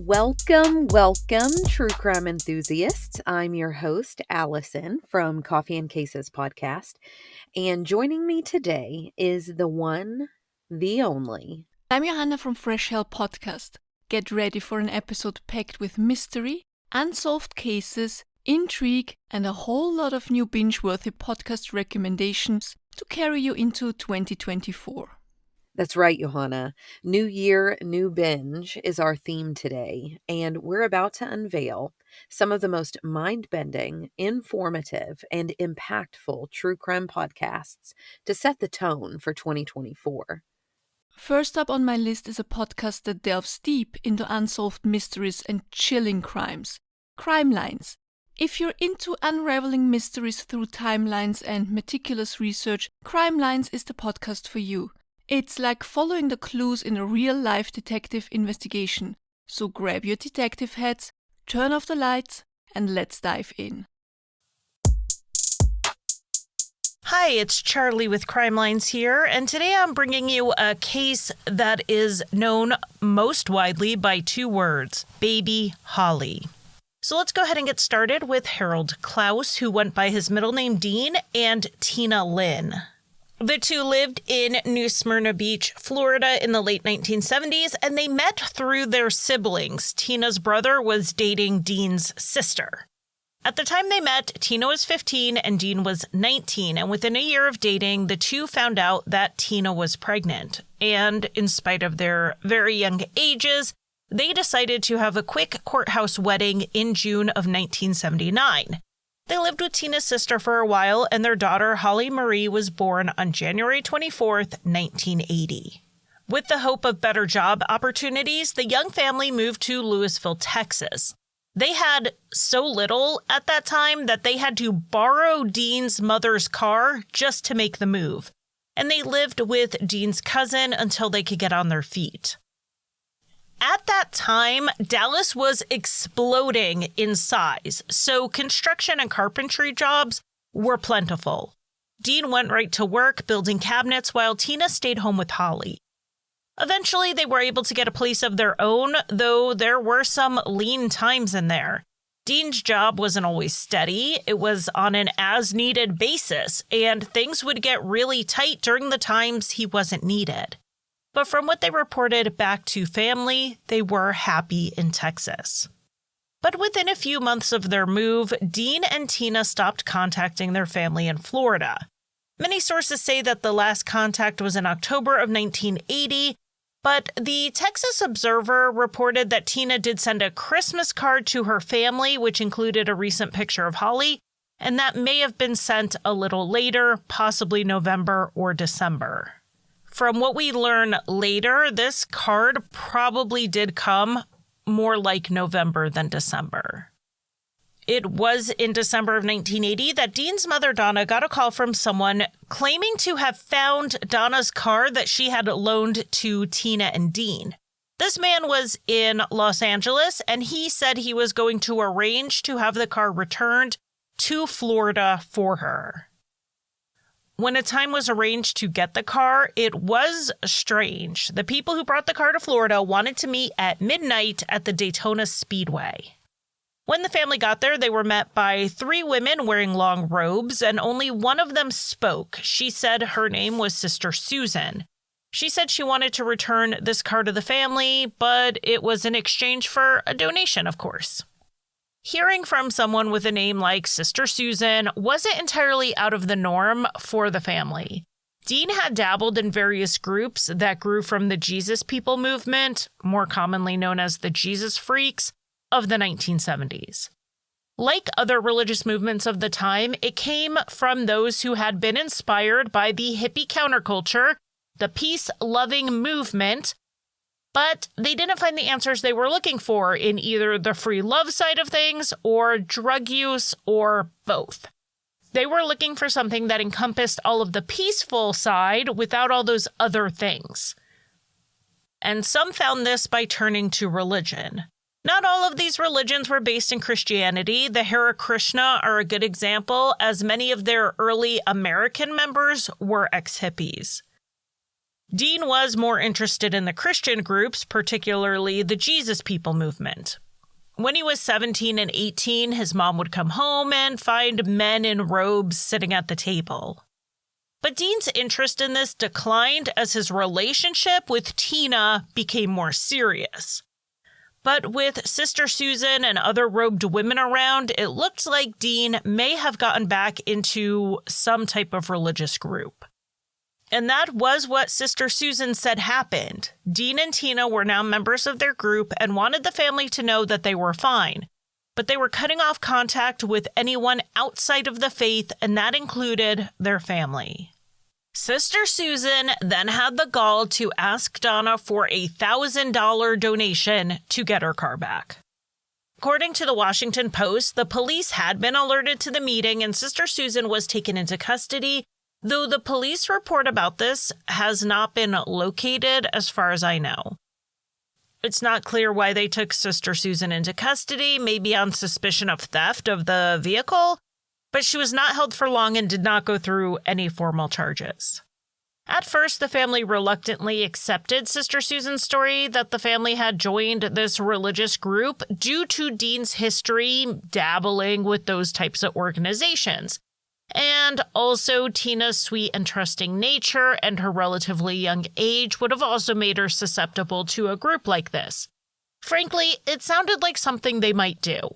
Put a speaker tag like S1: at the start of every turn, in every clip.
S1: Welcome, true crime enthusiasts. I'm your host, Allison from Coffee and Cases podcast. And joining me today is the one, the only.
S2: I'm Johanna from Fresh Hell Podcast. Get ready for an episode packed with mystery, unsolved cases, intrigue, and a whole lot of new binge-worthy podcast recommendations to carry you into 2024.
S1: That's right, Johanna. New Year, New Binge is our theme today, and we're about to unveil some of the most mind-bending, informative, and impactful true crime podcasts to set the tone for 2024.
S2: First up on my list is a podcast that delves deep into unsolved mysteries and chilling crimes. Crime Lines. If you're into unraveling mysteries through timelines and meticulous research, Crime Lines is the podcast for you. It's like following the clues in a real-life detective investigation. So grab your detective hats, turn off the lights, and let's dive in.
S3: Hi, it's Charlie with Crime Lines here, and today I'm bringing you a case that is known most widely by two words, Baby Holly. So let's go ahead and get started with Harold Klaus, who went by his middle name Dean, and Tina Lynn. The two lived in New Smyrna Beach, Florida in the late 1970s, and they met through their siblings. Tina's brother was dating Dean's sister. At the time they met, Tina was 15 and Dean was 19, and within a year of dating, the two found out that Tina was pregnant. And in spite of their very young ages, they decided to have a quick courthouse wedding in June of 1979. They lived with Tina's sister for a while, and their daughter, Holly Marie, was born on January 24th, 1980. With the hope of better job opportunities, the young family moved to Lewisville, Texas. They had so little at that time that they had to borrow Dean's mother's car just to make the move, and they lived with Dean's cousin until they could get on their feet. At that time, Dallas was exploding in size, so construction and carpentry jobs were plentiful. Dean went right to work building cabinets while Tina stayed home with Holly. Eventually, they were able to get a place of their own, though there were some lean times in there. Dean's job wasn't always steady. It was on an as-needed basis, and things would get really tight during the times he wasn't needed. But from what they reported back to family, they were happy in Texas. But within a few months of their move, Dean and Tina stopped contacting their family in Florida. Many sources say that the last contact was in October of 1980, but the Texas Observer reported that Tina did send a Christmas card to her family, which included a recent picture of Holly, and that may have been sent a little later, possibly November or December. From what we learn later, this card probably did come more like November than December. It was in December of 1980 that Dean's mother, Donna, got a call from someone claiming to have found Donna's car that she had loaned to Tina and Dean. This man was in Los Angeles, and he said he was going to arrange to have the car returned to Florida for her. When a time was arranged to get the car, it was strange. The people who brought the car to Florida wanted to meet at midnight at the Daytona Speedway. When the family got there, they were met by three women wearing long robes, and only one of them spoke. She said her name was Sister Susan. She said she wanted to return this car to the family, but it was in exchange for a donation, of course. Hearing from someone with a name like Sister Susan wasn't entirely out of the norm for the family. Dean had dabbled in various groups that grew from the Jesus People movement, more commonly known as the Jesus Freaks, of the 1970s. Like other religious movements of the time, it came from those who had been inspired by the hippie counterculture, the peace-loving movement, but they didn't find the answers they were looking for in either the free love side of things or drug use or both. They were looking for something that encompassed all of the peaceful side without all those other things. And some found this by turning to religion. Not all of these religions were based in Christianity. The Hare Krishna are a good example, as many of their early American members were ex-hippies. Dean was more interested in the Christian groups, particularly the Jesus People movement. When he was 17 and 18, his mom would come home and find men in robes sitting at the table. But Dean's interest in this declined as his relationship with Tina became more serious. But with Sister Susan and other robed women around, it looked like Dean may have gotten back into some type of religious group. And that was what Sister Susan said happened. Dean and Tina were now members of their group and wanted the family to know that they were fine. But they were cutting off contact with anyone outside of the faith, and that included their family. Sister Susan then had the gall to ask Donna for a $1,000 donation to get her car back. According to the Washington Post, the police had been alerted to the meeting and Sister Susan was taken into custody, though the police report about this has not been located as far as I know. It's not clear why they took Sister Susan into custody, maybe on suspicion of theft of the vehicle, but she was not held for long and did not go through any formal charges. At first, the family reluctantly accepted Sister Susan's story that the family had joined this religious group due to Dean's history dabbling with those types of organizations, and also Tina's sweet and trusting nature and her relatively young age would have also made her susceptible to a group like this. Frankly, it sounded like something they might do.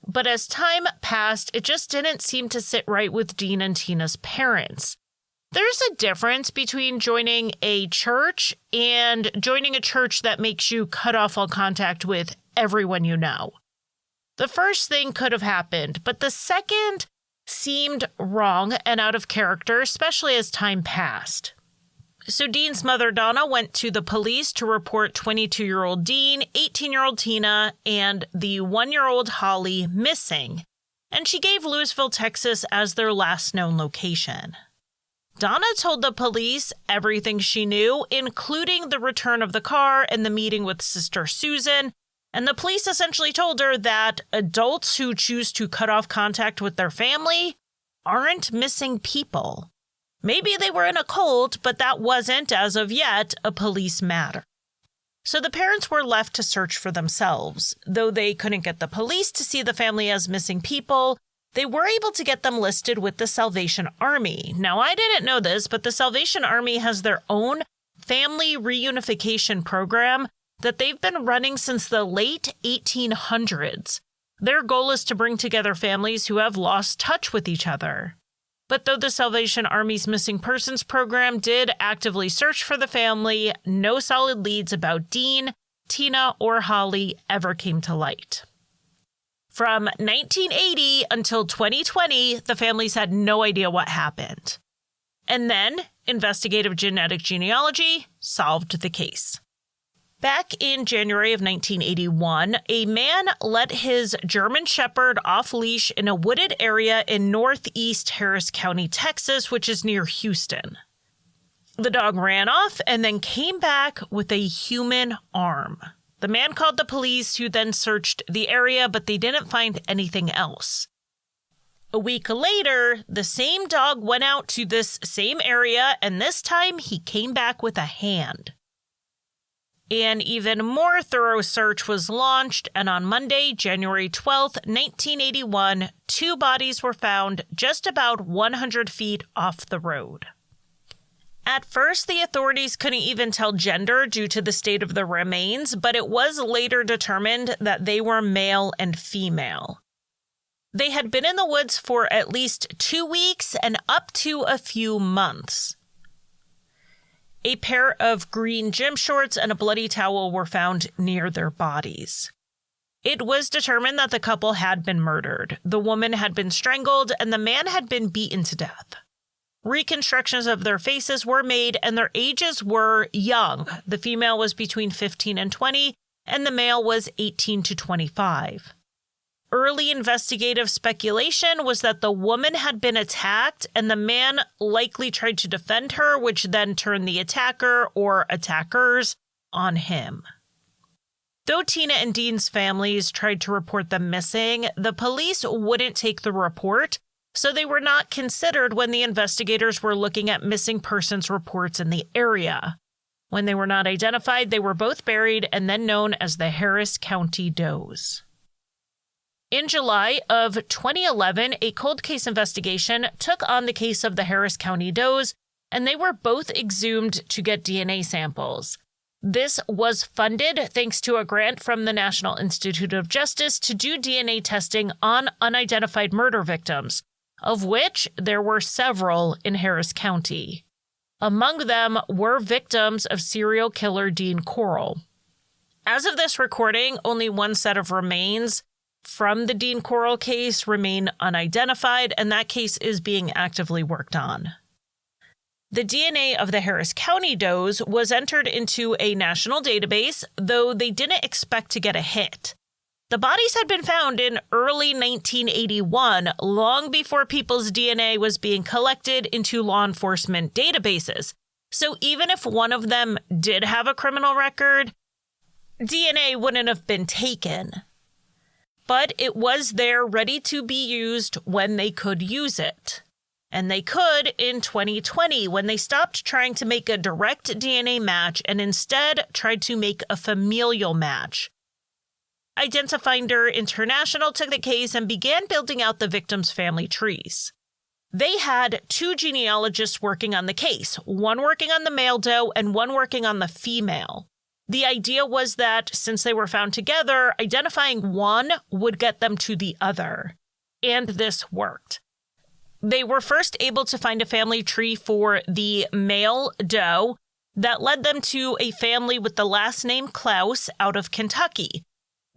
S3: But as time passed, it just didn't seem to sit right with Dean and Tina's parents. There's a difference between joining a church and joining a church that makes you cut off all contact with everyone you know. The first thing could have happened, but the second seemed wrong and out of character, especially as time passed. So Dean's mother, Donna, went to the police to report 22-year-old Dean, 18-year-old Tina, and the 1-year-old Holly missing, and she gave Louisville, Texas as their last known location. Donna told the police everything she knew, including the return of the car and the meeting with Sister Susan, and the police essentially told her that adults who choose to cut off contact with their family aren't missing people. Maybe they were in a cult, but that wasn't, as of yet, a police matter. So the parents were left to search for themselves. Though they couldn't get the police to see the family as missing people, they were able to get them listed with the Salvation Army. Now, I didn't know this, but the Salvation Army has their own family reunification program that they've been running since the late 1800s. Their goal is to bring together families who have lost touch with each other. But though the Salvation Army's Missing Persons program did actively search for the family, no solid leads about Dean, Tina, or Holly ever came to light. From 1980 until 2020, the families had no idea what happened. And then, investigative genetic genealogy solved the case. Back in January of 1981, a man let his German Shepherd off leash in a wooded area in northeast Harris County, Texas, which is near Houston. The dog ran off and then came back with a human arm. The man called the police, who then searched the area, but they didn't find anything else. A week later, the same dog went out to this same area, and this time he came back with a hand. An even more thorough search was launched, and on Monday, January 12, 1981, 2 bodies were found just about 100 feet off the road. At first, the authorities couldn't even tell gender due to the state of the remains, but it was later determined that they were male and female. They had been in the woods for at least 2 weeks and up to a few months. A pair of green gym shorts and a bloody towel were found near their bodies. It was determined that the couple had been murdered. The woman had been strangled and the man had been beaten to death. Reconstructions of their faces were made and their ages were young. The female was between 15 and 20 and the male was 18 to 25. Early investigative speculation was that the woman had been attacked and the man likely tried to defend her, which then turned the attacker or attackers on him. Though Tina and Dean's families tried to report them missing, the police wouldn't take the report, so they were not considered when the investigators were looking at missing persons reports in the area. When they were not identified, they were both buried and then known as the Harris County Does. In July of 2011, a cold case investigation took on the case of the Harris County Does, and they were both exhumed to get DNA samples. This was funded thanks to a grant from the National Institute of Justice to do DNA testing on unidentified murder victims, of which there were several in Harris County. Among them were victims of serial killer Dean Corll. As of this recording, only one set of remains from the Dean Corll case remain unidentified, and that case is being actively worked on. The DNA of the Harris County Does was entered into a national database, though they didn't expect to get a hit. The bodies had been found in early 1981, long before people's DNA was being collected into law enforcement databases. So even if one of them did have a criminal record, DNA wouldn't have been taken. But it was there ready to be used when they could use it. And they could in 2020 when they stopped trying to make a direct DNA match and instead tried to make a familial match. Identifinder International took the case and began building out the victims' family trees. They had two genealogists working on the case, one working on the male doe and one working on the female. The idea was that since they were found together, identifying one would get them to the other. And this worked. They were first able to find a family tree for the male doe that led them to a family with the last name Klaus out of Kentucky.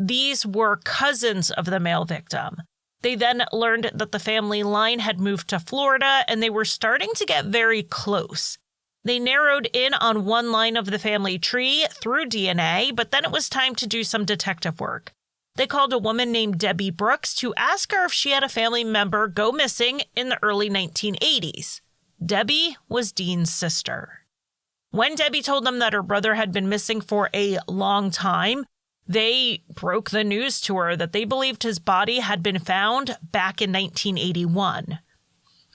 S3: These were cousins of the male victim. They then learned that the family line had moved to Florida and they were starting to get very close. They narrowed in on one line of the family tree through DNA, but then it was time to do some detective work. They called a woman named Debbie Brooks to ask her if she had a family member go missing in the early 1980s. Debbie was Dean's sister. When Debbie told them that her brother had been missing for a long time, they broke the news to her that they believed his body had been found back in 1981.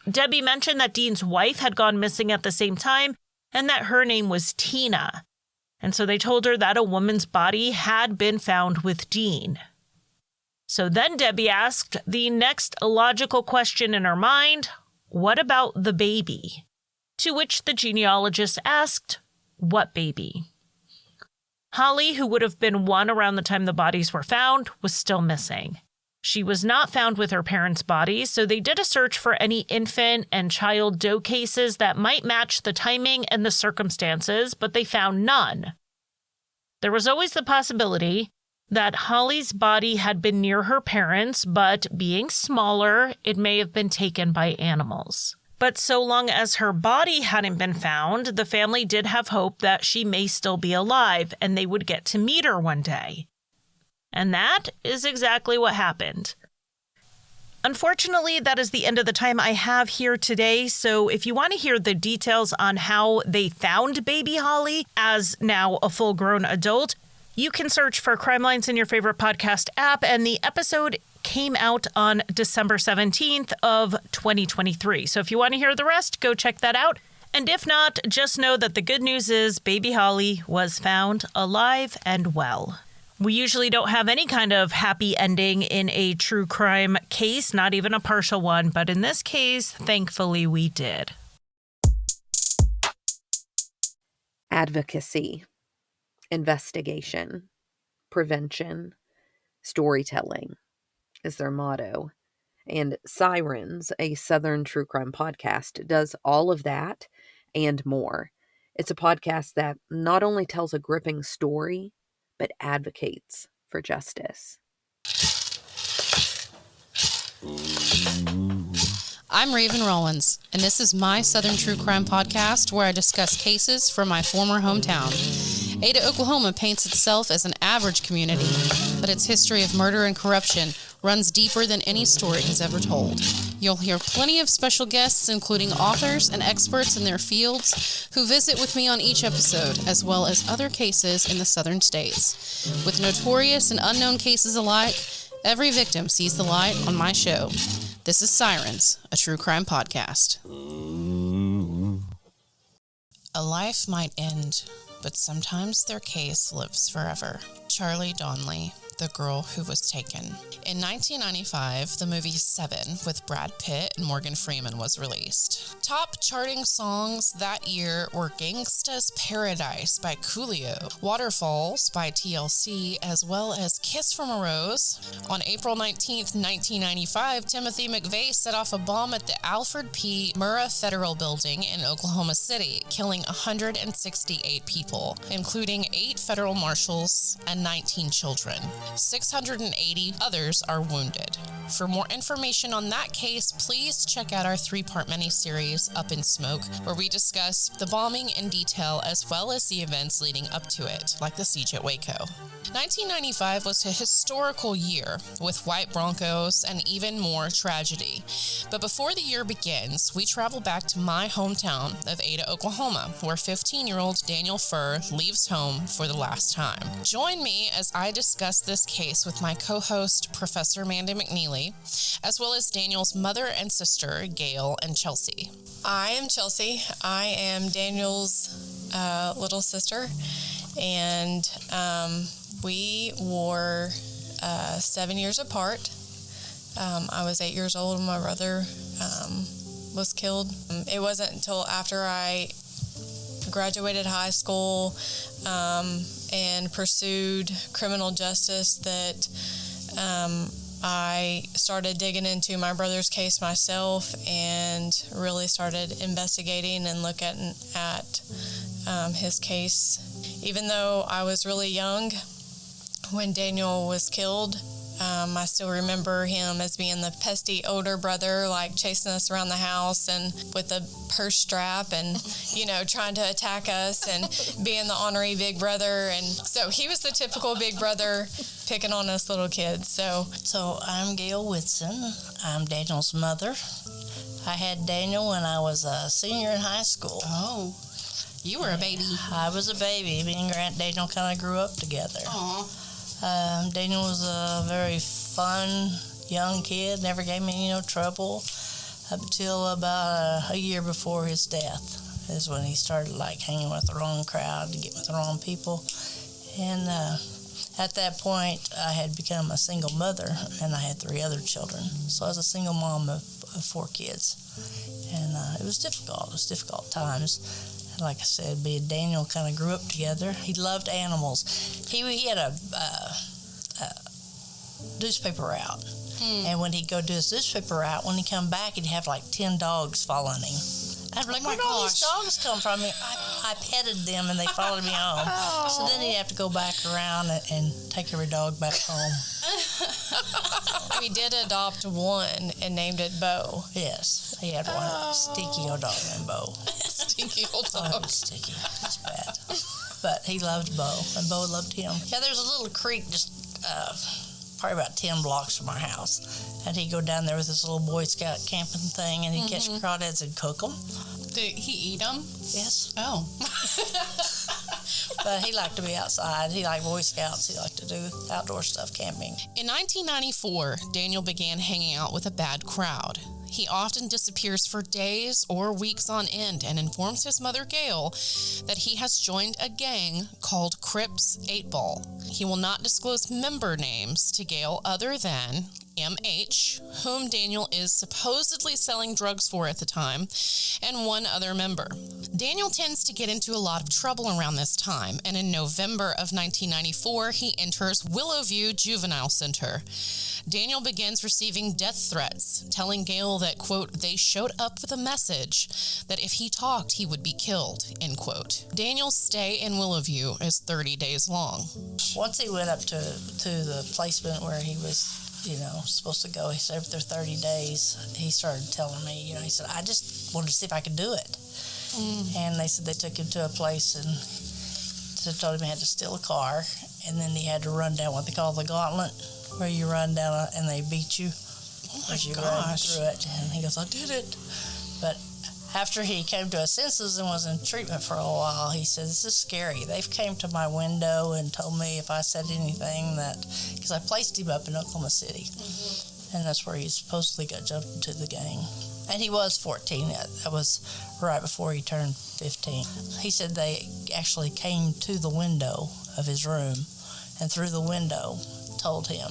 S3: Debbie mentioned that Dean's wife had gone missing at the same time and that her name was Tina. And so they told her that a woman's body had been found with Dean. So then Debbie asked the next logical question in her mind, what about the baby? To which the genealogist asked, what baby? Holly, who would have been 1 around the time the bodies were found, was still missing. She was not found with her parents' bodies, so they did a search for any infant and child doe cases that might match the timing and the circumstances, but they found none. There was always the possibility that Holly's body had been near her parents, but being smaller, it may have been taken by animals. But so long as her body hadn't been found, the family did have hope that she may still be alive and they would get to meet her one day. And that is exactly what happened. Unfortunately, that is the end of the time I have here today, so if you want to hear the details on how they found baby Holly as now a full-grown adult, you can search for Crime Lines in your favorite podcast app, and the episode came out on December 17th of 2023. So if you want to hear the rest, go check that out. And if not, just know that the good news is baby Holly was found alive and well. We usually don't have any kind of happy ending in a true crime case, not even a partial one, but in this case, thankfully we did.
S1: Advocacy, investigation, prevention, storytelling is their motto. And Sirens, a Southern true crime podcast, does all of that and more. It's a podcast that not only tells a gripping story, but advocates for justice.
S4: I'm Raven Rollins, and this is my Southern True Crime podcast where I discuss cases from my former hometown. Ada, Oklahoma paints itself as an average community, but its history of murder and corruption runs deeper than any story has ever told. You'll hear plenty of special guests, including authors and experts in their fields, who visit with me on each episode, as well as other cases in the southern states. With notorious and unknown cases alike, every victim sees the light on my show. This is Sirens, a true crime podcast. A life might end but sometimes their case lives forever. Charlie Donnelly, the girl who was taken. In 1995, the movie Seven with Brad Pitt and Morgan Freeman was released. Top charting songs that year were Gangsta's Paradise by Coolio, Waterfalls by TLC, as well as Kiss from a Rose. On April 19th, 1995, Timothy McVeigh set off a bomb at the Alfred P. Murrah Federal Building in Oklahoma City, killing 168 people, including 8 federal marshals and 19 children. 680 others are wounded. For more information on that case, please check out our 3-part miniseries, Up in Smoke, where we discuss the bombing in detail as well as the events leading up to it, like the siege at Waco. 1995 was a historical year with white Broncos and even more tragedy. But before the year begins, we travel back to my hometown of Ada, Oklahoma, where 15-year-old Daniel Furr leaves home for the last time. Join me as I discuss this case with my co-host, Professor Mandy McNeely, as well as Daniel's mother and sister, Gail and Chelsea.
S5: I am Chelsea. I am Daniel's little sister, and we were 7 years apart. I was 8 years old when my brother was killed. It wasn't until after I graduated high school and pursued criminal justice that I started digging into my brother's case myself and really started investigating and looking at his case. Even though I was really young when Daniel was killed, I still remember him as being the pesky older brother, like chasing us around the house and with a purse strap and, trying to attack us and being the ornery big brother. And so he was the typical big brother picking on us little kids. So
S6: I'm Gail Whitson. I'm Daniel's mother. I had Daniel when I was a senior in high school.
S4: Oh, you were a baby.
S6: I was a baby. Me and Grant Daniel kind of grew up together.
S4: Aw.
S6: Daniel was a very fun young kid, never gave me no trouble up until about a year before his death is when he started hanging with the wrong crowd and getting with the wrong people. And at that point, I had become a single mother, and I had 3 other children. So I was a single mom of 4 kids. And it was difficult. It was difficult times. Like I said, me and Daniel kind of grew up together. He loved animals. He had a newspaper route. And when he'd go do his newspaper route, when he come back, he'd have 10 dogs following him. I'd be like, where'd all these dogs come from? I petted them, and they followed me home. So then he'd have to go back around and take every dog back home.
S5: we did adopt one and named it Bo.
S6: Yes, he had one stinky old dog named Bo.
S4: Stinky old
S6: Oh,
S4: dog.
S6: it was sticky. It was bad. But he loved Bo, and Bo loved him. Yeah, there's a little creek just probably about 10 blocks from our house. And he'd go down there with his little Boy Scout camping thing, and he'd catch crawdads and cook them.
S4: Did he eat them?
S6: Yes.
S4: Oh.
S6: But he liked to be outside. He liked Boy Scouts. He liked to do outdoor stuff, camping.
S4: In 1994, Daniel began hanging out with a bad crowd. He often disappears for days or weeks on end and informs his mother, Gail, that he has joined a gang called Crips 8 Ball. He will not disclose member names to Gail other than M.H., whom Daniel is supposedly selling drugs for at the time, and one other member. Daniel tends to get into a lot of trouble around this time, and in November of 1994, he enters Willowview Juvenile Center. Daniel begins receiving death threats, telling Gail that, quote, they showed up with a message that if he talked, he would be killed, end quote. Daniel's stay in Willowview is 30 days long.
S6: Once he went up to the placement where he was, supposed to go, he said after 30 days, he started telling me, he said, I just wanted to see if I could do it. And they said they took him to a place and they told him he had to steal a car, and then he had to run down what they call the gauntlet, where you run down and they beat you as you run through it. And he goes, I did it. But after he came to his senses and was in treatment for a while, he said, this is scary. They've came to my window and told me if I said anything that, because I placed him up in Oklahoma City. and that's where he supposedly got jumped into the gang. And he was 14. That was right before he turned 15. He said they actually came to the window of his room and through the window told him.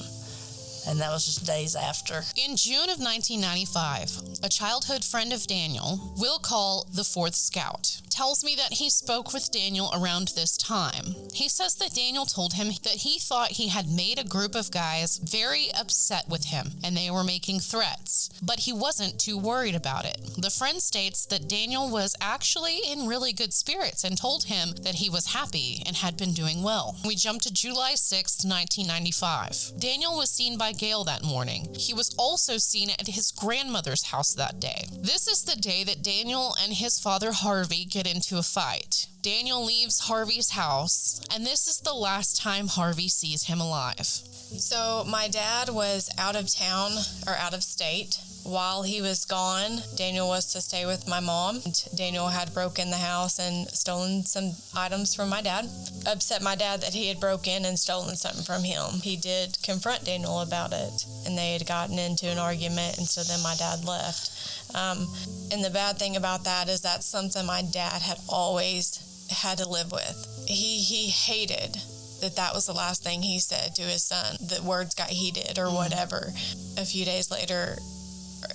S6: And that was just days after.
S4: In June of 1995, a childhood friend of Daniel, Will Call the Fourth Scout, tells me that he spoke with Daniel around this time. He says that Daniel told him that he thought he had made a group of guys very upset with him and they were making threats, but he wasn't too worried about it. The friend states that Daniel was actually in really good spirits and told him that he was happy and had been doing well. We jump to July 6, 1995. Daniel was seen by Gail that morning. He was also seen at his grandmother's house that day. This is the day that Daniel and his father Harvey get into a fight. Daniel leaves Harvey's house, and this is the last time Harvey sees him alive.
S5: So my dad was out of town or out of state. While he was gone, Daniel was to stay with my mom. Daniel had broken the house and stolen some items from my dad. Upset my dad that he had broken and stolen something from him. He did confront Daniel about it, and they had gotten into an argument, and so then my dad left. And the bad thing about that is that's something my dad had always had to live with. He hated that was the last thing he said to his son. The words got heated or whatever. A few days later,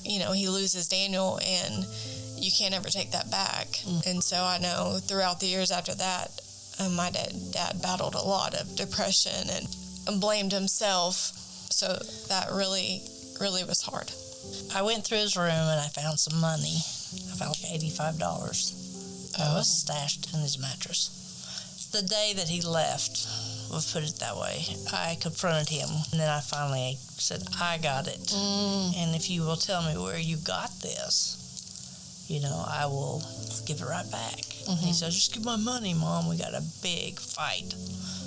S5: he loses Daniel, and you can't ever take that back. And so I know throughout the years after that, my dad battled a lot of depression and blamed himself. So that really, really was hard.
S6: I went through his room and I found some money. I found $85 that was stashed in his mattress. The day that he left, we'll put it that way, I confronted him, and then I finally said, I got it. And if you will tell me where you got this, I will give it right back. He said, just give my money, Mom. We got a big fight.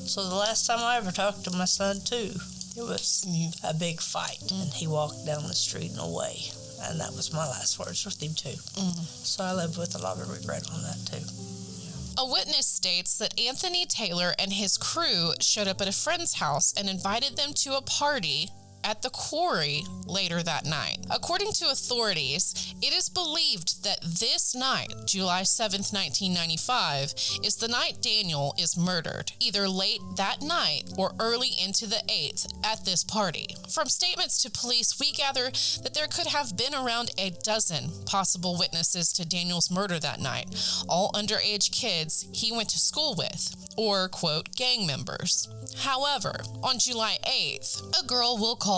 S6: So the last time I ever talked to my son, too, it was a big fight. And he walked down the street and away. And that was my last words with him, too. So I lived with a lot of regret on that, too.
S4: A witness states that Anthony Taylor and his crew showed up at a friend's house and invited them to a party at the quarry later that night. According to authorities, it is believed that this night, July 7th, 1995, is the night Daniel is murdered, either late that night or early into the 8th at this party. From statements to police, we gather that there could have been around a dozen possible witnesses to Daniel's murder that night, all underage kids he went to school with, or, quote, gang members. However, on July 8th, a girl we'll call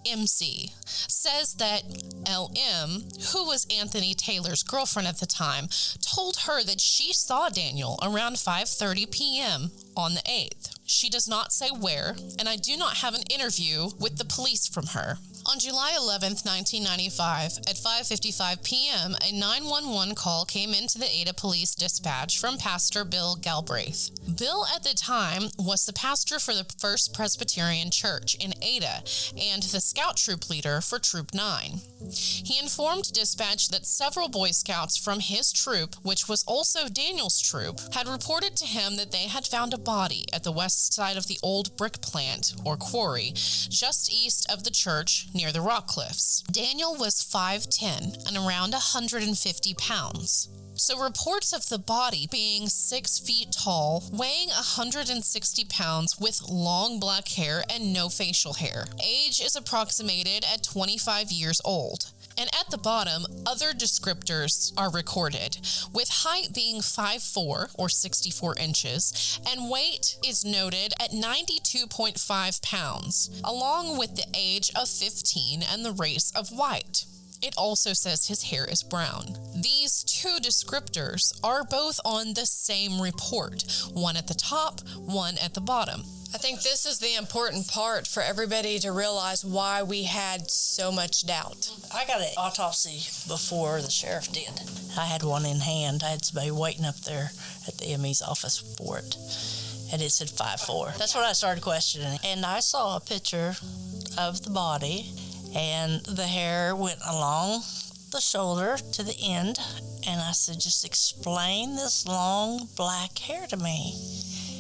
S4: MC says that LM, who was Anthony Taylor's girlfriend at the time, told her that she saw Daniel around 5:30 p.m. on the 8th. She does not say where, and I do not have an interview with the police from her. On July 11th, 1995, at 5:55 p.m., a 911 call came into the Ada Police Dispatch from Pastor Bill Galbraith. Bill, at the time, was the pastor for the First Presbyterian Church in Ada and the scout troop leader for Troop 9. He informed dispatch that several Boy Scouts from his troop, which was also Daniel's troop, had reported to him that they had found a body at the west side of the old brick plant, or quarry, just east of the church near the rock cliffs. Daniel was 5'10" and around 150 pounds. So reports of the body being 6 feet tall, weighing 160 pounds with long black hair and no facial hair. Age is approximated at 25 years old. And at the bottom, other descriptors are recorded, with height being 5'4" or 64 inches, and weight is noted at 92.5 pounds, along with the age of 15 and the race of white. It also says his hair is brown. These two descriptors are both on the same report, one at the top, one at the bottom.
S5: I think this is the important part for everybody to realize why we had so much doubt.
S6: I got an autopsy before the sheriff did. I had one in hand. I had somebody waiting up there at the ME's office for it. And it said 5'4". That's when I started questioning. And I saw a picture of the body, and the hair went along the shoulder to the end. And I said, just explain this long black hair to me.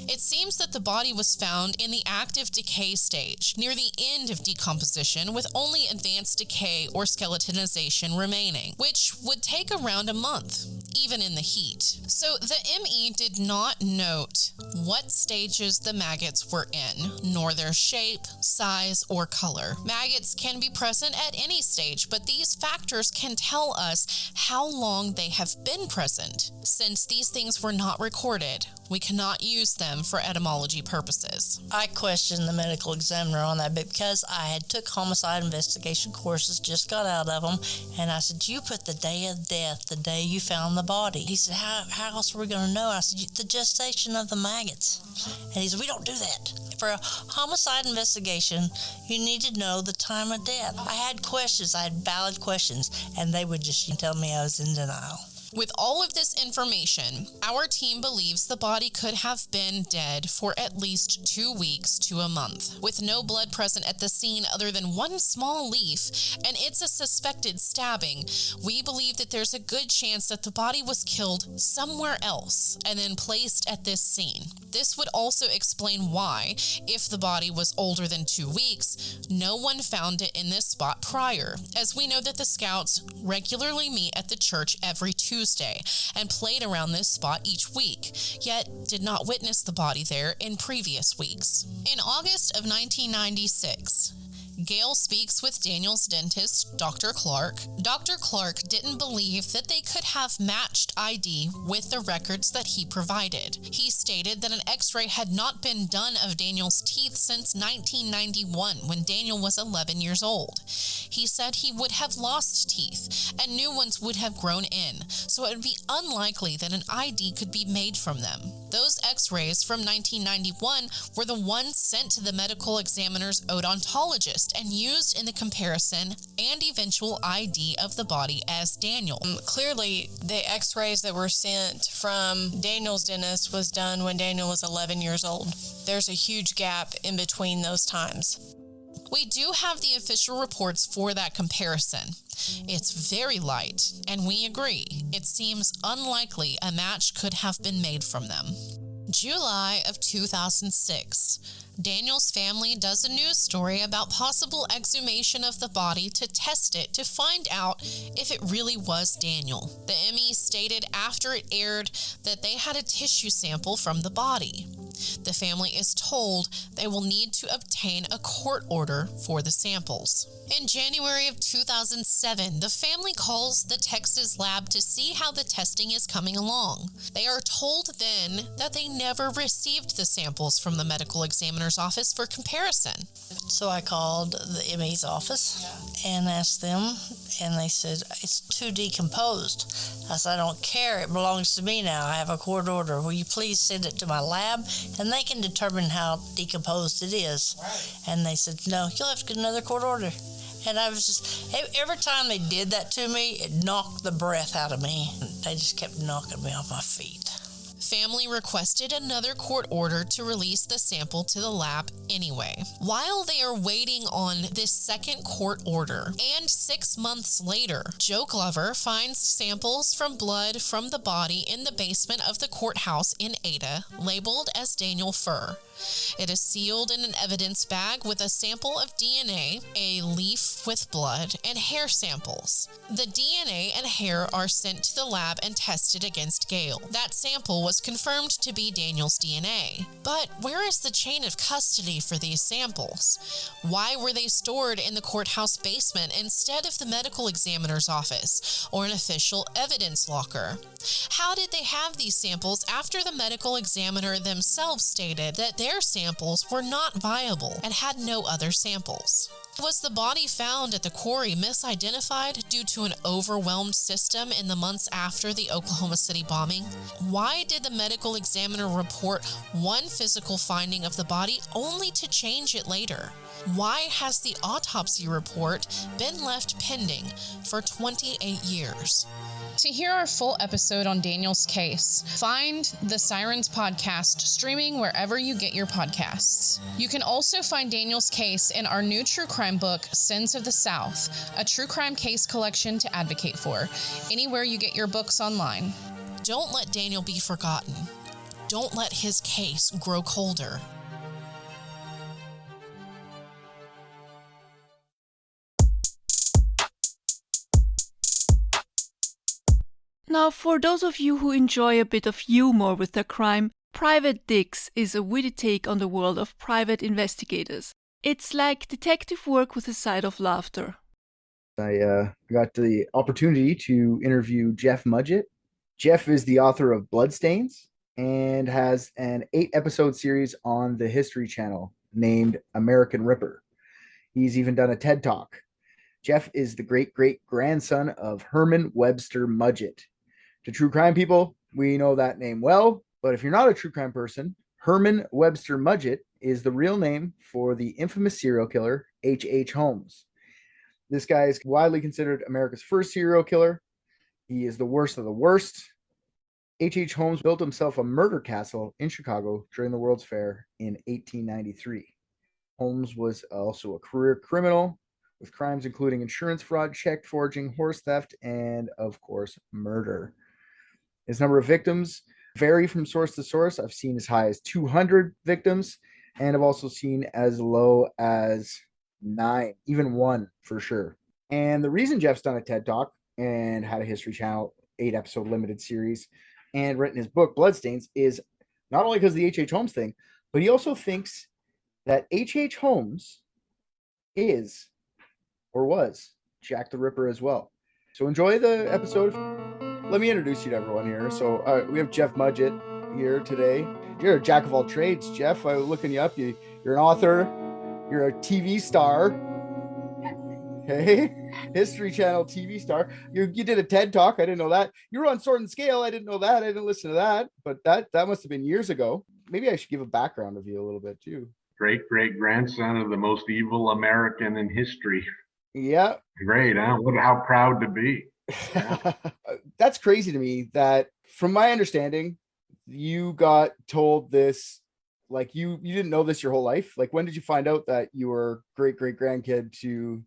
S4: It seems that the body was found in the active decay stage, near the end of decomposition, with only advanced decay or skeletonization remaining, which would take around a month, even in the heat. So the ME did not note what stages the maggots were in, nor their shape, size, or color. Maggots can be present at any stage, but these factors can tell us how long they have been present. Since these things were not recorded, we cannot use them for etymology purposes.
S6: I questioned the medical examiner on that bit because I had took homicide investigation courses, just got out of them, and I said, you put the day of death, the day you found the body. He said, how else are we going to know? I said, the gestation of the maggots. And he said, we don't do that. For a homicide investigation, you need to know the time of death. I had questions, I had valid questions, and they would just tell me I was in denial.
S4: With all of this information, our team believes the body could have been dead for at least 2 weeks to a month, with no blood present at the scene other than one small leaf, and it's a suspected stabbing. We believe that there's a good chance that the body was killed somewhere else and then placed at this scene. This would also explain why, if the body was older than 2 weeks, no one found it in this spot prior, as we know that the scouts regularly meet at the church every Tuesday and played around this spot each week, yet did not witness the body there in previous weeks. In August of 1996, Gail speaks with Daniel's dentist, Dr. Clark. Dr. Clark didn't believe that they could have matched ID with the records that he provided. He stated that an x-ray had not been done of Daniel's teeth since 1991, when Daniel was 11 years old. He said he would have lost teeth, and new ones would have grown in, so it would be unlikely that an ID could be made from them. Those x-rays from 1991 were the ones sent to the medical examiner's odontologist and used in the comparison and eventual ID of the body as Daniel.
S5: Clearly, the x-rays that were sent from Daniel's dentist was done when Daniel was 11 years old. There's a huge gap in between those times.
S4: We do have the official reports for that comparison. It's very light, and we agree. It seems unlikely a match could have been made from them. July of 2006. Daniel's family does a news story about possible exhumation of the body to test it to find out if it really was Daniel. The ME stated after it aired that they had a tissue sample from the body. The family is told they will need to obtain a court order for the samples. In January of 2007, the family calls the Texas lab to see how the testing is coming along. They are told then that they never received the samples from the medical examiner's office for comparison.
S6: So I called the ME's office and asked them, and they said, it's too decomposed. I said, I don't care. It belongs to me now. I have a court order. Will you please send it to my lab? And they can determine how decomposed it is. Right. And they said, no, you'll have to get another court order. And I was just, every time they did that to me, it knocked the breath out of me. They just kept knocking me off my feet.
S4: Family requested another court order to release the sample to the lab anyway. While they are waiting on this second court order, and 6 months later, Joe Glover finds samples from blood from the body in the basement of the courthouse in Ada, labeled as Daniel Fur. It is sealed in an evidence bag with a sample of DNA, a leaf with blood, and hair samples. The DNA and hair are sent to the lab and tested against Gail. That sample was confirmed to be Daniel's DNA. But where is the chain of custody for these samples? Why were they stored in the courthouse basement instead of the medical examiner's office or an official evidence locker? How did they have these samples after the medical examiner themselves stated that their samples were not viable and had no other samples? Was the body found at the quarry misidentified due to an overwhelmed system in the months after the Oklahoma City bombing? Why did the medical examiner report one physical finding of the body only to change it later? Why has the autopsy report been left pending for 28 years? To hear our full episode on Daniel's case, find the Sirens podcast streaming wherever you get your podcasts. You can also find Daniel's case in our new true crime book, Sins of the South, a true crime case collection to advocate for, anywhere you get your books online. Don't let Daniel be forgotten. Don't let his case grow colder.
S2: Now, for those of you who enjoy a bit of humor with their crime, Private Dicks is a witty take on the world of private investigators. It's like detective work with a side of laughter.
S7: I got the opportunity to interview Jeff Mudgett. Jeff is the author of Bloodstains and has an 8-episode series on the History Channel named American Ripper. He's even done a TED Talk. Jeff is the great-great-grandson of Herman Webster Mudgett. To true crime people, we know that name well, but if you're not a true crime person, Herman Webster Mudgett is the real name for the infamous serial killer H.H. Holmes. This guy is widely considered America's first serial killer. He is the worst of the worst. H.H. Holmes built himself a murder castle in Chicago during the World's Fair in 1893. Holmes was also a career criminal with crimes including insurance fraud, check forging, horse theft, and, of course, murder. His number of victims vary from source to source. I've seen as high as 200 victims, and I've also seen as low as 9, even 1 for sure. And the reason Jeff's done a TED Talk and had a History Channel 8-episode limited series and written his book Bloodstains is not only because of the H.H. Holmes thing, but he also thinks that H.H. Holmes is or was Jack the Ripper as well. So enjoy the episode. Let me introduce you to everyone here. So we have Jeff Mudgett here today. You're a jack of all trades, Jeff. I was looking you up. You're an author. You're a TV star. Okay, History Channel TV star. You did a TED Talk. I didn't know that. You were on Sword and Scale. I didn't know that. I didn't listen to that. But that must have been years ago. Maybe I should give a background of you a little bit too.
S8: Great-great-grandson of the most evil American in history.
S7: Yeah.
S8: Great, huh? How proud to be.
S7: Yeah. That's crazy to me that, from my understanding, you got told this, like you didn't know this your whole life. Like, when did you find out that you were great-great-grandkid to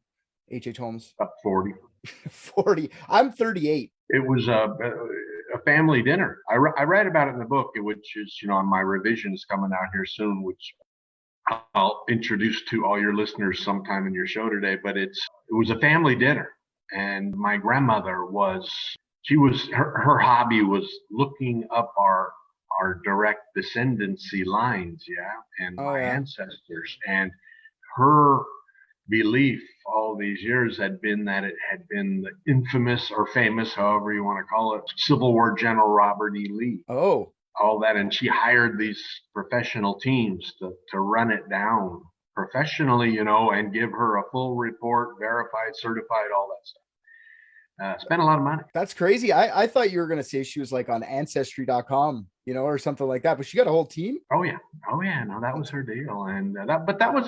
S7: H.H. Holmes?
S8: Up 40.
S7: 40. I'm 38.
S8: It was a family dinner. I read about it in the book, which is, my revision is coming out here soon, which I'll introduce to all your listeners sometime in your show today. But it was a family dinner, and my grandmother her hobby was looking up our direct descendancy lines, and my ancestors, and her belief all these years had been that it had been the infamous or famous, however you want to call it, Civil War General Robert E. Lee.
S7: Oh.
S8: All that, and she hired these professional teams to run it down professionally, and give her a full report, verified, certified, all that stuff. Spent a lot of money.
S7: That's crazy. I thought you were going to say she was like on ancestry.com, or something like that, but she got a whole team.
S8: Oh yeah. No, that was her deal. And that was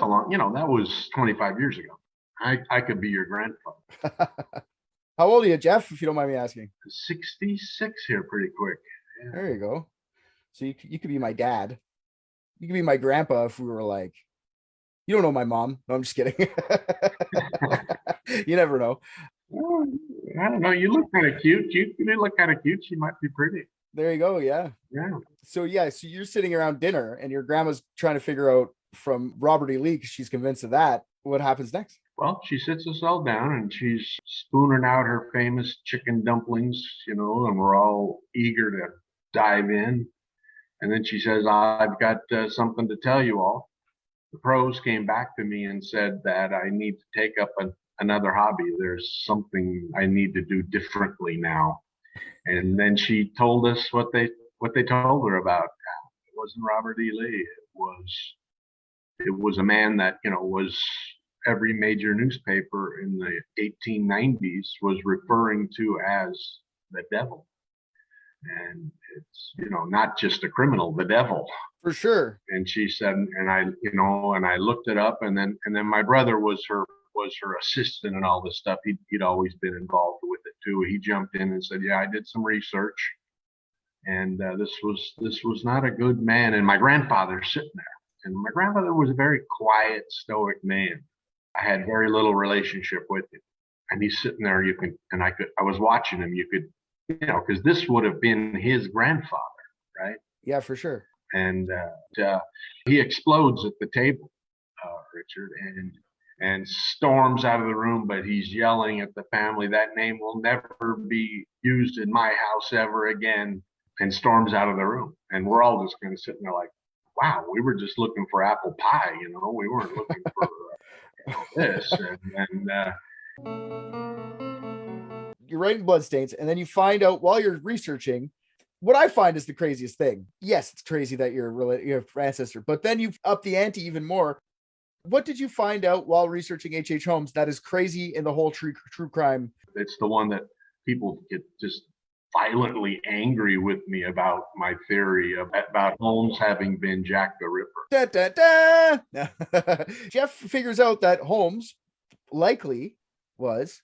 S8: that was 25 years ago. I could be your grandfather.
S7: How old are you, Jeff, if you don't mind me asking?
S8: 66 here pretty quick.
S7: Yeah. There you go. So you could be my dad. You could be my grandpa if we were like, you don't know my mom. No, I'm just kidding. You never know.
S8: Well, I don't know. You look kind of cute. You look kind of cute. She might be pretty.
S7: There you go. Yeah.
S8: Yeah.
S7: So you're sitting around dinner and your grandma's trying to figure out from Robert E. Lee, because she's convinced of that, what happens next?
S8: Well, she sits us all down and she's spooning out her famous chicken dumplings, and we're all eager to dive in. And then she says, I've got something to tell you all. The pros came back to me and said that I need to take up another hobby. There's something I need to do differently now. And then she told us what they told her about. It wasn't Robert E. Lee. It was a man that, was every major newspaper in the 1890s was referring to as the devil. And it's, not just a criminal, the devil.
S7: For sure.
S8: And she said, and I looked it up, and then my brother was her assistant and all this stuff. He'd always been involved with it too. He jumped in and said, yeah, I did some research, and this was not a good man. And my grandfather's sitting there, and my grandfather was a very quiet, stoic man. I had very little relationship with him, and he's sitting there. I was watching him. You could, because this would have been his grandfather, right?
S7: Yeah, for sure.
S8: And he explodes at the table, Richard, and storms out of the room, but he's yelling at the family, that name will never be used in my house ever again, and storms out of the room. And we're all just kind of sitting there like, wow, we were just looking for apple pie, we weren't looking for this.
S7: You're writing Bloodstains, and then you find out while you're researching, what I find is the craziest thing. Yes, it's crazy that you're your ancestor, but then you up the ante even more. What did you find out while researching H.H. Holmes that is crazy in the whole true crime?
S8: It's the one that people get just violently angry with me about, my theory about Holmes having been Jack the Ripper.
S7: Da, da, da. Jeff figures out that Holmes likely was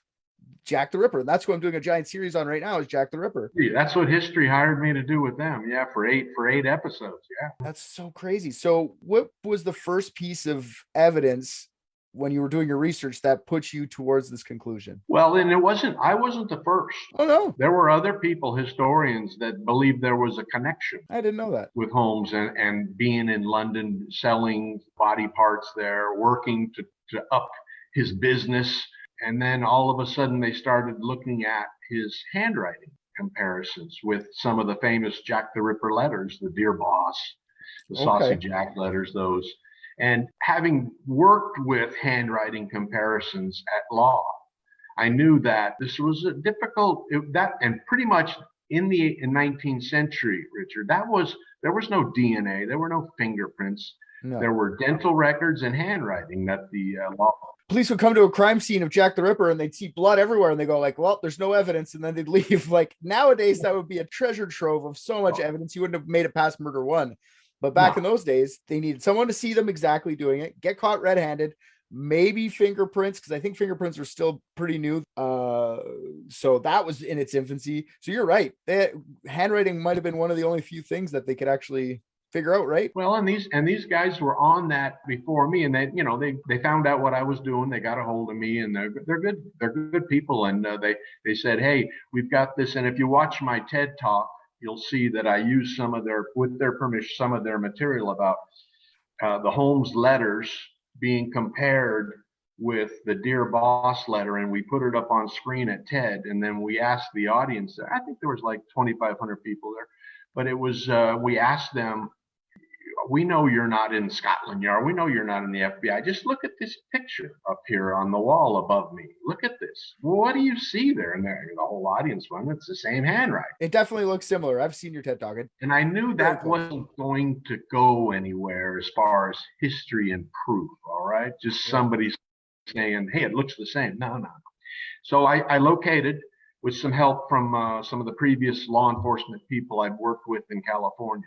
S7: Jack the Ripper. And that's what I'm doing a giant series on right now, is Jack the Ripper.
S8: Yeah, that's what history hired me to do with them. Yeah, for eight episodes. Yeah.
S7: That's so crazy. So what was the first piece of evidence when you were doing your research that puts you towards this conclusion?
S8: Well, and I wasn't the first.
S7: Oh, no.
S8: There were other people, historians, that believed there was a connection.
S7: I didn't know that.
S8: With Holmes and being in London, selling body parts there, working to up his business. And then all of a sudden they started looking at his handwriting comparisons with some of the famous Jack the Ripper letters, the Dear Boss, the Saucy Jack letters, those. And having worked with handwriting comparisons at law, I knew that this was a difficult, and pretty much in the 19th century, Richard, there was no DNA, there were no fingerprints. No. There were dental records and handwriting that the law.
S7: Police would come to a crime scene of Jack the Ripper and they'd see blood everywhere and they go like, well, there's no evidence. And then they'd leave. Like nowadays, that would be a treasure trove of so much evidence. You wouldn't have made it past murder one. But back in those days, they needed someone to see them exactly doing it, get caught red-handed, maybe fingerprints, because I think fingerprints are still pretty new. So that was in its infancy. So you're right. Handwriting might have been one of the only few things that they could actually figure out, right?
S8: Well, and these guys were on that before me, and they found out what I was doing. They got a hold of me, and they're good people, and they said, hey, we've got this, and if you watch my TED talk, you'll see that I use with their permission, some of their material about the Holmes letters being compared with the Dear Boss letter, and we put it up on screen at TED, and then we asked the audience. I think there was like 2,500 people there, but it was we asked them, we know you're not in Scotland Yard. We know you're not in the FBI. Just look at this picture up here on the wall above me. Look at this. What do you see there? And the whole audience went, it's the same handwriting.
S7: It definitely looks similar. I've seen your TED Talk.
S8: And I knew that wasn't going to go anywhere as far as history and proof. All right. Just somebody saying, hey, it looks the same. No. So I located, with some help from some of the previous law enforcement people I'd worked with in California,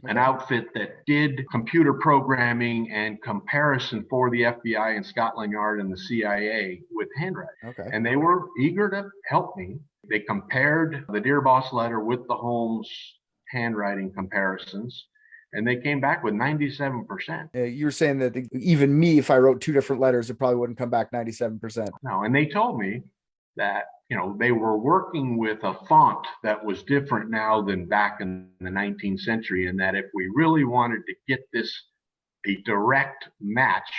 S8: an outfit that did computer programming and comparison for the FBI and Scotland Yard and the CIA with handwriting. Okay. And they were eager to help me. They compared the Dear Boss letter with the Holmes handwriting comparisons, and they came back with 97%.
S7: You were saying that even me, if I wrote two different letters, it probably wouldn't come back 97%.
S8: No, and they told me that they were working with a font that was different now than back in the 19th century, and that if we really wanted to get this a direct match,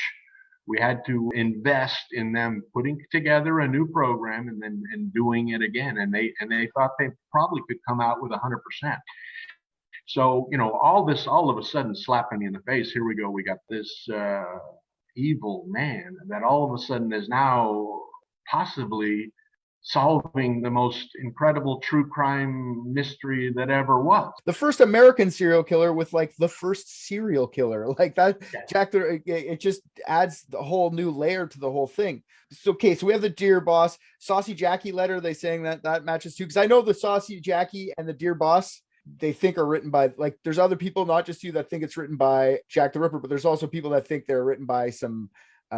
S8: we had to invest in them putting together a new program and doing it again. And they thought they probably could come out with 100%. So, all of a sudden slapping me in the face. Here we go. We got this evil man that all of a sudden is now possibly solving the most incredible true crime mystery that ever was.
S7: The first American serial killer with like the first serial killer, like that. Yeah. Jack, it just adds the whole new layer to the whole thing. So, okay, so we have the Dear Boss, Saucy Jackie letter. They saying that matches too, because I know the Saucy Jackie and the Dear Boss, they think are written by, like, there's other people, not just you, that think it's written by Jack the Ripper, but there's also people that think they're written by some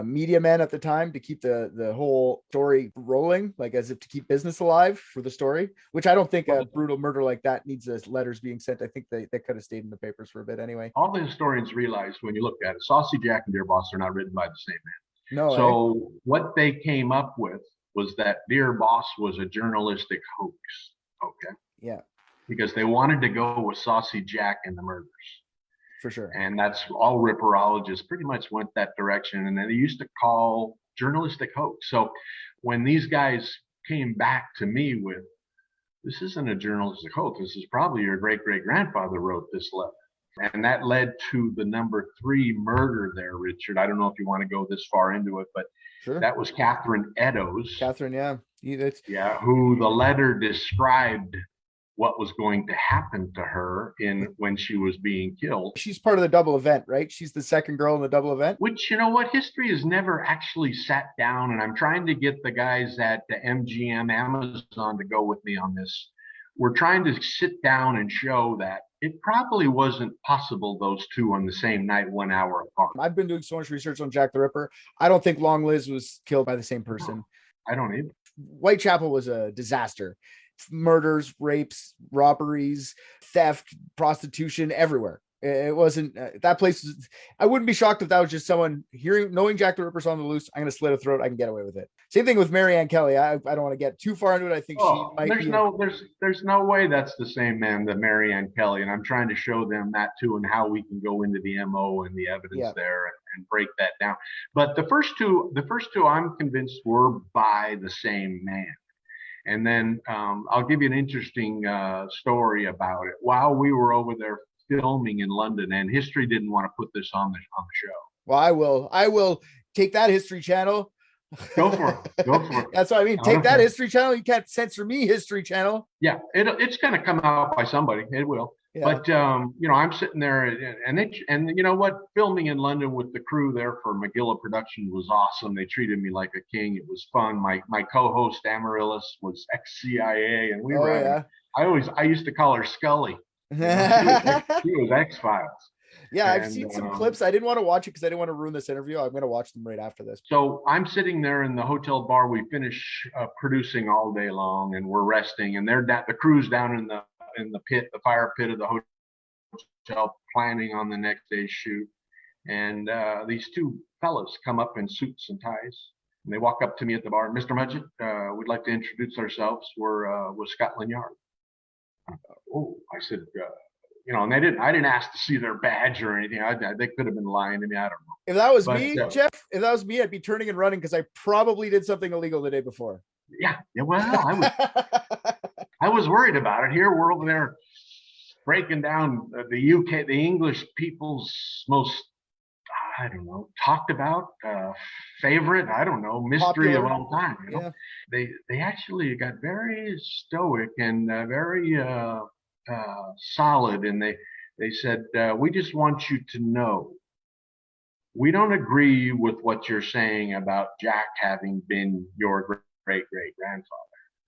S7: media men at the time to keep the whole story rolling, like as if to keep business alive for the story, which I don't think a brutal murder like that needs letters being sent. I think they could have stayed in the papers for a bit anyway.
S8: All the historians realized when you look at it, Saucy Jack and Dear Boss are not written by the same man. No. So what they came up with was that Dear Boss was a journalistic hoax. Okay.
S7: Yeah.
S8: because they wanted to go with Saucy Jack and the murders.
S7: For sure.
S8: And that's all ripperologists pretty much went that direction. And they used to call journalistic hoax. So when these guys came back to me with, this isn't a journalistic hoax, this is probably your great great grandfather wrote this letter. And that led to the number 3 murder there, Richard. I don't know if you want to go this far into it, but
S7: Sure.
S8: that was Catherine Eddowes.
S7: Catherine, yeah.
S8: Who the letter described what was going to happen to her when she was being killed.
S7: She's part of the double event, right? She's the second girl in the double event.
S8: Which, you know what, history has never actually sat down, and I'm trying to get the guys at the MGM Amazon to go with me on this. We're trying to sit down and show that it probably wasn't possible those two on the same night, 1 hour apart.
S7: I've been doing so much research on Jack the Ripper. I don't think Long Liz was killed by the same person.
S8: I don't either.
S7: Whitechapel was a disaster. Murders, rapes, robberies, theft, prostitution, everywhere. It wasn't that place. I wouldn't be shocked if that was just someone knowing Jack the Ripper's on the loose. I'm going to slit a throat. I can get away with it. Same thing with Mary Ann Kelly. I don't want to get too far into it. I think she might
S8: there's no way that's the same man that Mary Ann Kelly. And I'm trying to show them that too, and how we can go into the MO and the evidence there and break that down. But the first two I'm convinced were by the same man. And then I'll give you an interesting story about it. While we were over there filming in London, and History didn't want to put this on the show.
S7: Well, I will take that, History Channel.
S8: Go for it.
S7: That's what I mean. Take that, History Channel. You can't censor me, History Channel.
S8: Yeah, it's going to come out by somebody. It will. Yeah. But I'm sitting there, and you know what? Filming in London with the crew there for Magilla Production was awesome. They treated me like a king. It was fun. My co-host Amaryllis was ex-CIA, and we were. Yeah. I used to call her Scully. She was X-Files.
S7: Yeah, I've seen some clips. I didn't want to watch it because I didn't want to ruin this interview. I'm going to watch them right after this.
S8: So I'm sitting there in the hotel bar. We finish producing all day long, and we're resting. And the crew's down in the pit, the fire pit of the hotel, planning on the next day's shoot. And these two fellas come up in suits and ties, and they walk up to me at the bar. Mr. Mudgett, we'd like to introduce ourselves. We're with Scotland Yard. I said, and I didn't ask to see their badge or anything. They could have been lying to me. I don't know.
S7: If that was me, Jeff, I'd be turning and running because I probably did something illegal the day before.
S8: Yeah. Well, I was worried about it. Here we're over there breaking down the UK, the English people's most, talked about, favorite, mystery of all time. They actually got very stoic and very solid, and they said, we just want you to know, we don't agree with what you're saying about Jack having been your great great grandfather,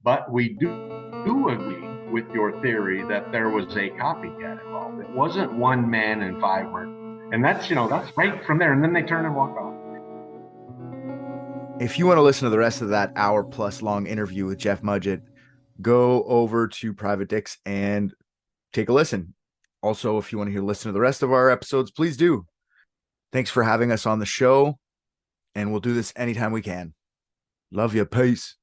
S8: but we do agree with your theory that there was a copycat involved. It wasn't one man and 5 murders. And that's right from there. And then they turn and walk off.
S7: If you want to listen to the rest of that hour-plus long interview with Jeff Mudgett, go over to Private Dicks and take a listen. Also, if you want to listen to the rest of our episodes, please do. Thanks for having us on the show, and we'll do this anytime we can. Love you. Peace.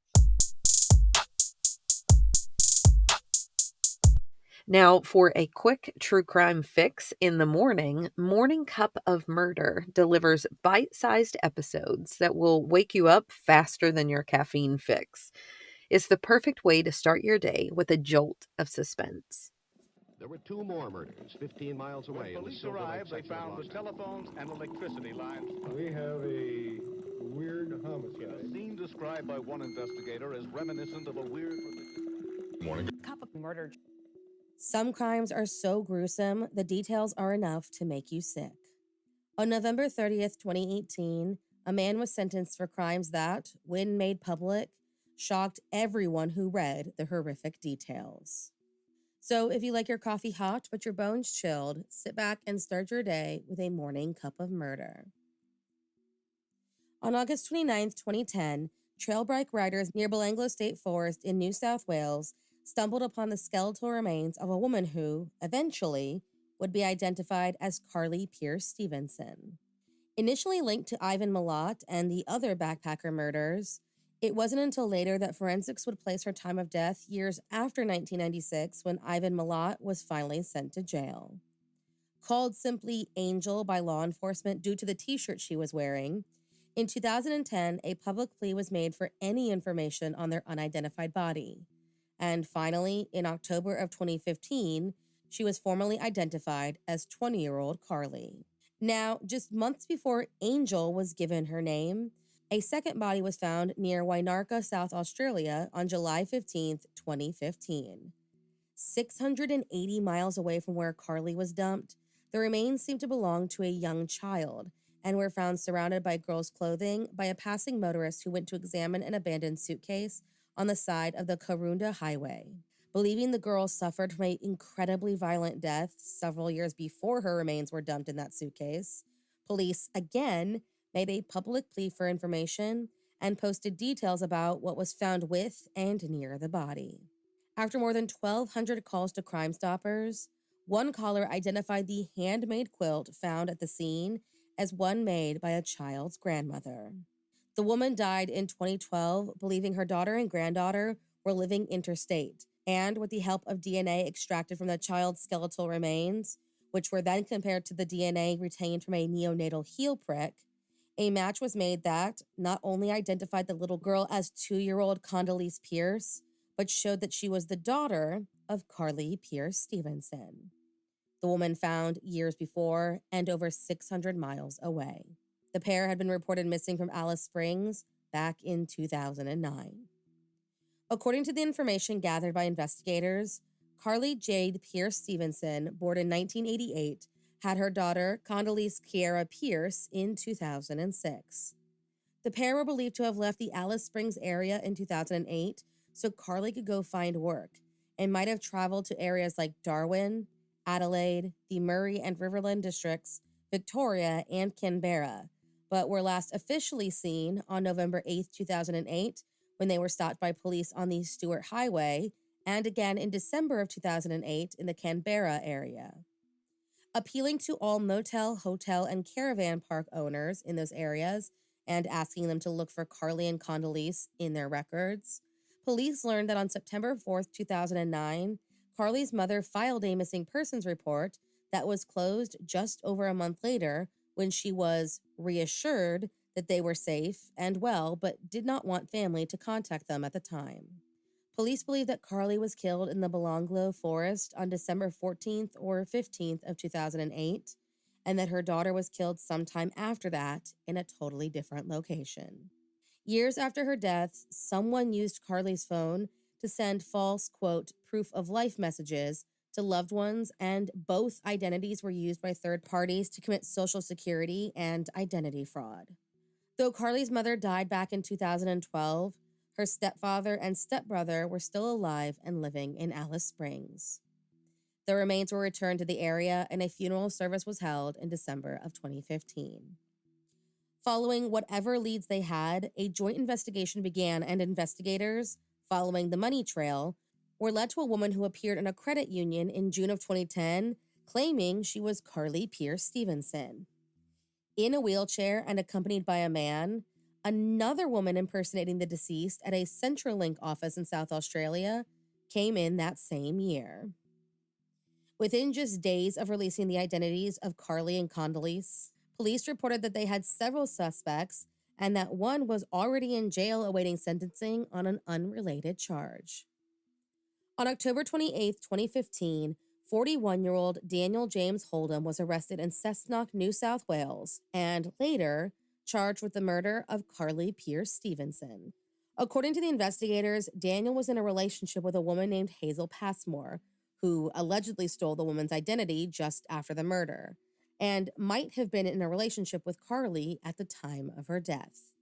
S1: Now, for a quick true crime fix in the morning, Morning Cup of Murder delivers bite-sized episodes that will wake you up faster than your caffeine fix. It's the perfect way to start your day with a jolt of suspense.
S9: There were 2 more murders 15 miles away. When police arrived, they found the telephones and electricity lines.
S10: We have a weird homicide.
S9: A scene described by one investigator as reminiscent of a weird...
S11: Morning Cup of Murder. Some crimes are so gruesome, the details are enough to make you sick. On November 30th, 2018, a man was sentenced for crimes that, when made public, shocked everyone who read the horrific details. So if you like your coffee hot but your bones chilled, sit back and start your day with a Morning Cup of Murder. On August 29th, 2010, trail bike riders near Belanglo State Forest in New South Wales stumbled upon the skeletal remains of a woman who, eventually, would be identified as Carly Pierce Stevenson. Initially linked to Ivan Milat and the other backpacker murders, It wasn't until later that forensics would place her time of death years after 1996 when Ivan Milat was finally sent to jail. Called simply Angel by law enforcement due to the t-shirt she was wearing, in 2010, a public plea was made for any information on their unidentified body. And finally, in October of 2015, she was formally identified as 20-year-old Carly. Now, just months before Angel was given her name, a second body was found near Wynarka, South Australia on July 15, 2015. 680 miles away from where Carly was dumped, the remains seemed to belong to a young child and were found surrounded by girls' clothing by a passing motorist who went to examine an abandoned suitcase on the side of the Karoonda Highway. Believing the girl suffered from an incredibly violent death several years before her remains were dumped in that suitcase, police again made a public plea for information and posted details about what was found with and near the body. After more than 1,200 calls to Crime Stoppers, one caller identified the handmade quilt found at the scene as one made by a child's grandmother. The woman died in 2012, believing her daughter and granddaughter were living interstate, and with the help of DNA extracted from the child's skeletal remains, which were then compared to the DNA retained from a neonatal heel prick, a match was made that not only identified the little girl as 2-year-old Condoleezza Pierce, but showed that she was the daughter of Carly Pierce Stevenson, the woman found years before and over 600 miles away. The pair had been reported missing from Alice Springs back in 2009. According to the information gathered by investigators, Carly Jade Pierce Stevenson, born in 1988, had her daughter Condoleezza Kiera Pierce in 2006. The pair were believed to have left the Alice Springs area in 2008 so Carly could go find work and might have traveled to areas like Darwin, Adelaide, the Murray and Riverland districts, Victoria, and Canberra, but were last officially seen on November 8, 2008, when they were stopped by police on the Stewart Highway, and again in December of 2008 in the Canberra area. Appealing to all motel, hotel, and caravan park owners in those areas and asking them to look for Carly and Condoleezza in their records, police learned that on September 4, 2009, Carly's mother filed a missing persons report that was closed just over a month later when she was reassured that they were safe and well, but did not want family to contact them at the time. Police believe that Carly was killed in the Belanglo forest on December 14th or 15th of 2008, and that her daughter was killed sometime after that in a totally different location. Years after her death, someone used Carly's phone to send false, quote, proof of life messages to loved ones, and both identities were used by third parties to commit Social Security and identity fraud. Though Carly's mother died back in 2012, her stepfather and stepbrother were still alive and living in Alice Springs. The remains were returned to the area and a funeral service was held in December of 2015. Following whatever leads they had, a joint investigation began and investigators, following the money trail, were led to a woman who appeared in a credit union in June of 2010, claiming she was Carly Pierce Stevenson. In a wheelchair and accompanied by a man, another woman impersonating the deceased at a Centrelink office in South Australia came in that same year. Within just days of releasing the identities of Carly and Condoleezza, police reported that they had several suspects and that one was already in jail awaiting sentencing on an unrelated charge. On October 28, 2015, 41-year-old Daniel James Holdham was arrested in Cessnock, New South Wales, and later charged with the murder of Carly Pierce Stevenson. According to the investigators, Daniel was in a relationship with a woman named Hazel Passmore, who allegedly stole the woman's identity just after the murder, and might have been in a relationship with Carly at the time of her death.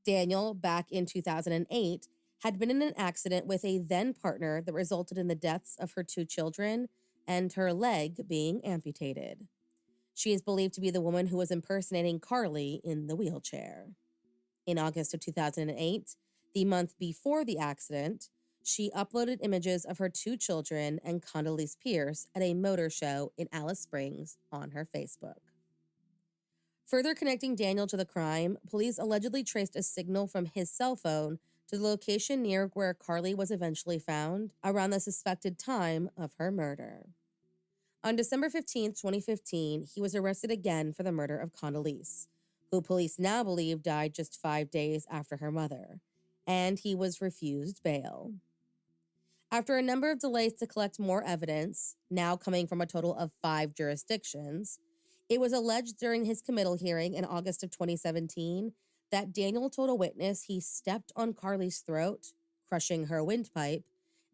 S11: Daniel, back in 2008, had been in an accident with a then partner that resulted in the deaths of her 2 children and her leg being amputated. She is believed to be the woman who was impersonating Carly in the wheelchair. In August of 2008, the month before the accident, she uploaded images of her 2 children and Condoleezza Pierce at a motor show in Alice Springs on her Facebook. Further connecting Daniel to the crime, police allegedly traced a signal from his cell phone to the location near where Carly was eventually found around the suspected time of her murder. On December 15th, 2015, he was arrested again for the murder of Condoleezza, who police now believe died just 5 days after her mother, and he was refused bail. After a number of delays to collect more evidence, now coming from a total of 5 jurisdictions, it was alleged during his committal hearing in August of 2017 that Daniel told a witness he stepped on Carly's throat, crushing her windpipe,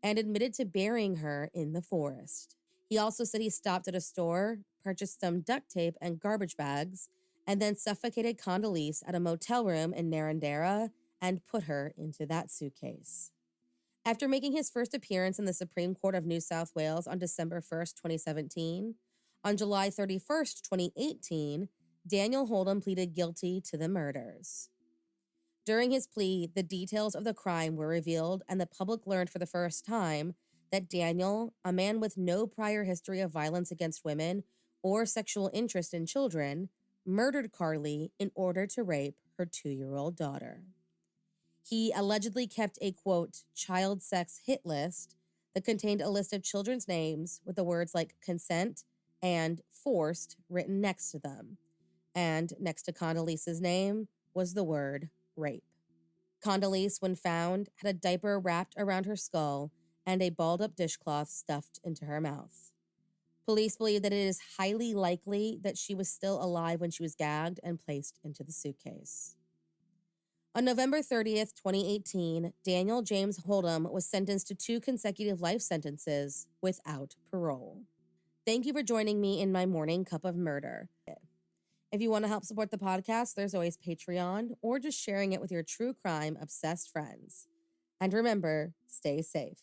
S11: and admitted to burying her in the forest. He also said he stopped at a store, purchased some duct tape and garbage bags, and then suffocated Condoleezza at a motel room in Narrandera and put her into that suitcase. After making his first appearance in the Supreme Court of New South Wales on December 1st, 2017, on July 31st, 2018, Daniel Holdom pleaded guilty to the murders. During his plea, the details of the crime were revealed, and the public learned for the first time that Daniel, a man with no prior history of violence against women or sexual interest in children, murdered Carly in order to rape her 2-year-old daughter. He allegedly kept a, quote, child sex hit list that contained a list of children's names with the words like consent and forced written next to them. And next to Condoleezza's name was the word rape. Condoleezza, when found, had a diaper wrapped around her skull and a balled-up dishcloth stuffed into her mouth. Police believe that it is highly likely that she was still alive when she was gagged and placed into the suitcase. On November 30th, 2018, Daniel James Holdom was sentenced to 2 consecutive life sentences without parole. Thank you for joining me in my morning cup of murder. If you want to help support the podcast, there's always Patreon or just sharing it with your true crime obsessed friends. And remember, stay safe.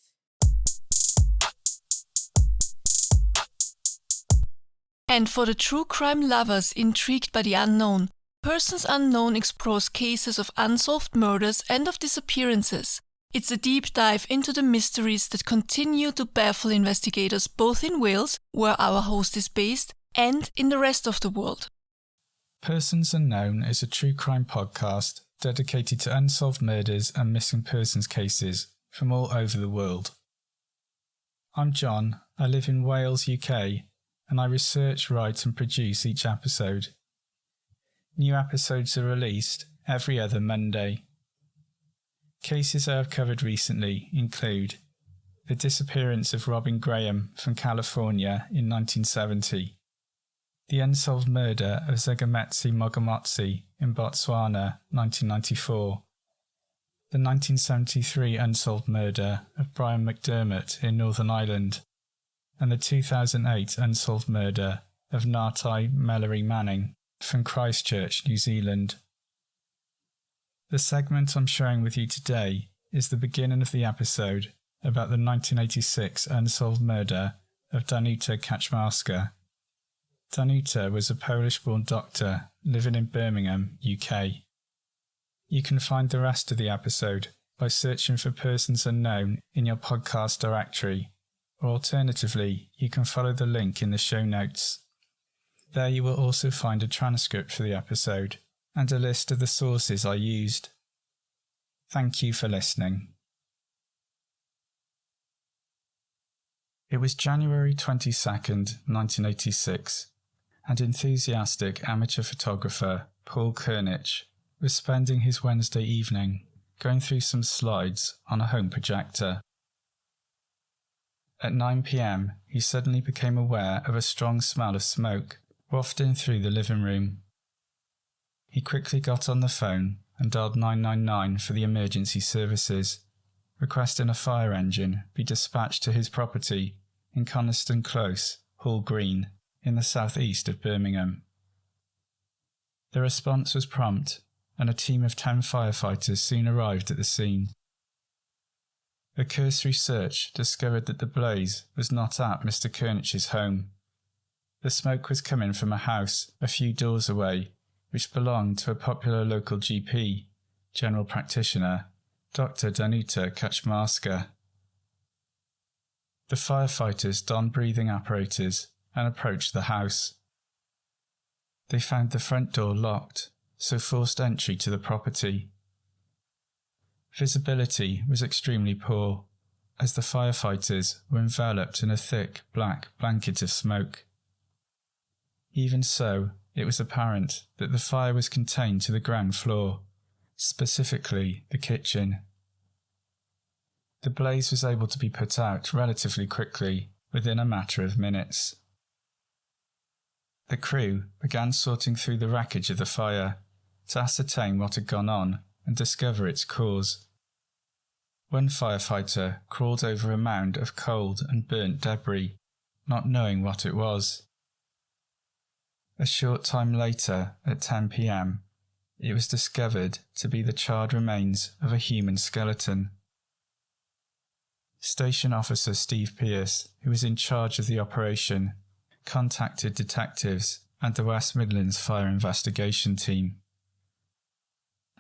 S2: And for the true crime lovers intrigued by the unknown, Persons Unknown explores cases of unsolved murders and of disappearances. It's a deep dive into the mysteries that continue to baffle investigators both in Wales, where our host is based, and in the rest of the world.
S12: Persons Unknown is a true crime podcast dedicated to unsolved murders and missing persons cases from all over the world. I'm John, I live in Wales, UK, and I research, write and produce each episode. New episodes are released every other Monday. Cases I have covered recently include the disappearance of Robin Graham from California in 1970, the unsolved murder of Zegametsi Mogamotsi in Botswana, 1994, the 1973 unsolved murder of Brian McDermott in Northern Ireland, and the 2008 unsolved murder of Nartai Mallory Manning from Christchurch, New Zealand. The segment I'm sharing with you today is the beginning of the episode about the 1986 unsolved murder of Danuta Kaczmarska. Danuta was a Polish-born doctor living in Birmingham, UK. You can find the rest of the episode by searching for Persons Unknown in your podcast directory, or alternatively, you can follow the link in the show notes. There you will also find a transcript for the episode and a list of the sources I used. Thank you for listening. It was January 22nd, 1986, and enthusiastic amateur photographer Paul Kernich was spending his Wednesday evening going through some slides on a home projector. At 9 p.m, he suddenly became aware of a strong smell of smoke wafting through the living room. He quickly got on the phone and dialed 999 for the emergency services, requesting a fire engine be dispatched to his property in Coniston Close, Hall Green, in the southeast of Birmingham. The response was prompt, and a team of 10 firefighters soon arrived at the scene. A cursory search discovered that the blaze was not at Mr. Kernich's home. The smoke was coming from a house a few doors away, which belonged to a popular local GP, general practitioner, Dr. Danuta Kaczmarska. The firefighters donned breathing apparatus and approached the house. They found the front door locked, so forced entry to the property. Visibility was extremely poor, as the firefighters were enveloped in a thick black blanket of smoke. Even so, it was apparent that the fire was contained to the ground floor, specifically the kitchen. The blaze was able to be put out relatively quickly, within a matter of minutes. The crew began sorting through the wreckage of the fire to ascertain what had gone on and discover its cause. One firefighter crawled over a mound of cold and burnt debris, not knowing what it was. A short time later, at 10 p.m, it was discovered to be the charred remains of a human skeleton. Station Officer Steve Pierce, who was in charge of the operation, contacted detectives and the West Midlands Fire Investigation Team.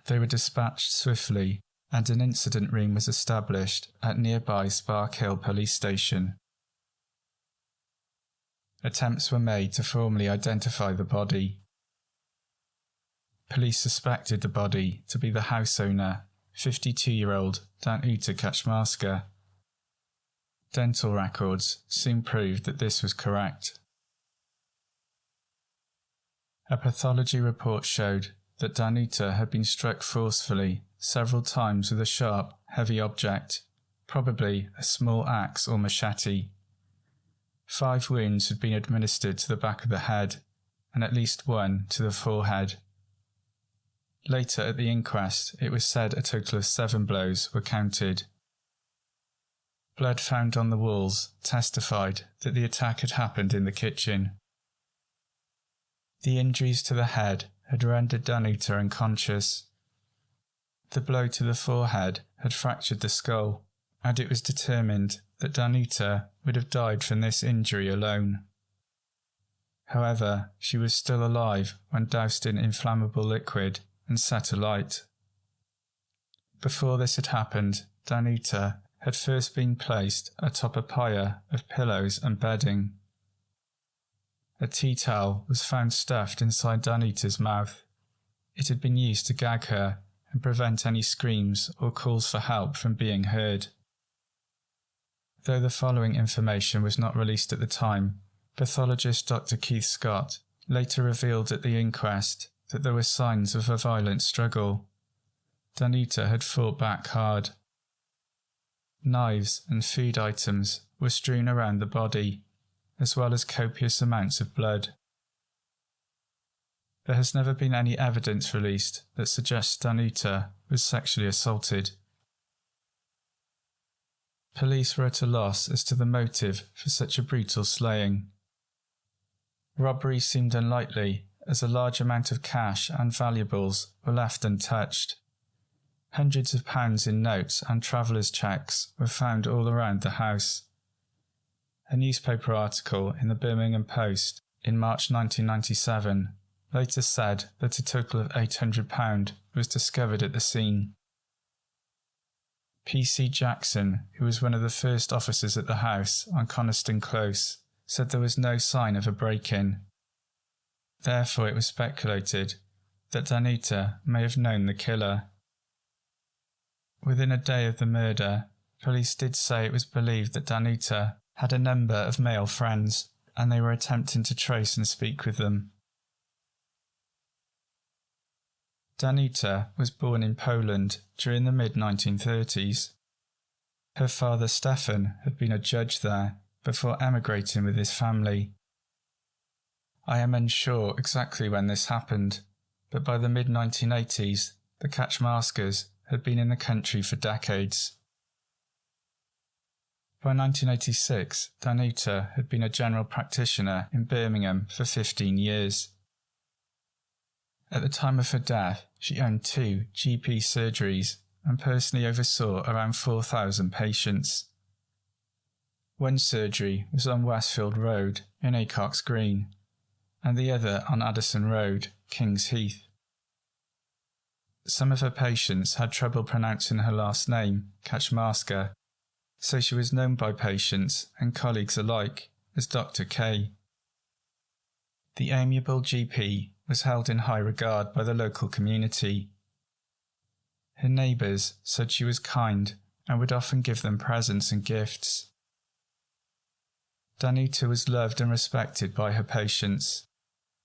S12: They were dispatched swiftly, and an incident room was established at nearby Spark Hill Police Station. Attempts were made to formally identify the body. Police suspected the body to be the house owner, 52-year-old Danuta Kaczmarska. Dental records soon proved that this was correct. A pathology report showed that Danuta had been struck forcefully several times with a sharp, heavy object, probably a small axe or machete. 5 wounds had been administered to the back of the head, and at least 1 to the forehead. Later at the inquest, it was said a total of 7 blows were counted. Blood found on the walls testified that the attack had happened in the kitchen. The injuries to the head had rendered Danuta unconscious. The blow to the forehead had fractured the skull, and it was determined that Danuta would have died from this injury alone. However, she was still alive when doused in inflammable liquid and set alight. Before this had happened, Danuta had first been placed atop a pyre of pillows and bedding. A tea towel was found stuffed inside Danuta's mouth. It had been used to gag her and prevent any screams or calls for help from being heard. Though the following information was not released at the time, pathologist Dr. Keith Scott later revealed at the inquest that there were signs of a violent struggle. Danuta had fought back hard. Knives and food items were strewn around the body, as well as copious amounts of blood. There has never been any evidence released that suggests Danuta was sexually assaulted. Police were at a loss as to the motive for such a brutal slaying. Robbery seemed unlikely, as a large amount of cash and valuables were left untouched. Hundreds of pounds in notes and travellers' cheques were found all around the house. A newspaper article in the Birmingham Post in March 1997 later said that a total of £800 was discovered at the scene. P.C. Jackson, who was one of the first officers at the house on Coniston Close, said there was no sign of a break-in. Therefore it was speculated that Danuta may have known the killer. Within a day of the murder, police did say it was believed that Danuta had a number of male friends, and they were attempting to trace and speak with them. Danuta was born in Poland during the mid-1930s. Her father Stefan had been a judge there before emigrating with his family. I am unsure exactly when this happened, but by the mid-1980s, the Kaczmarskas had been in the country for decades. By 1986, Danuta had been a general practitioner in Birmingham for 15 years. At the time of her death, she owned 2 GP surgeries and personally oversaw around 4,000 patients. One surgery was on Westfield Road in Acox Green, and the other on Addison Road, Kings Heath. Some of her patients had trouble pronouncing her last name, Kaczmarska, so she was known by patients and colleagues alike as Dr. K. The amiable GP was held in high regard by the local community. Her neighbours said she was kind and would often give them presents and gifts. Danuta was loved and respected by her patients.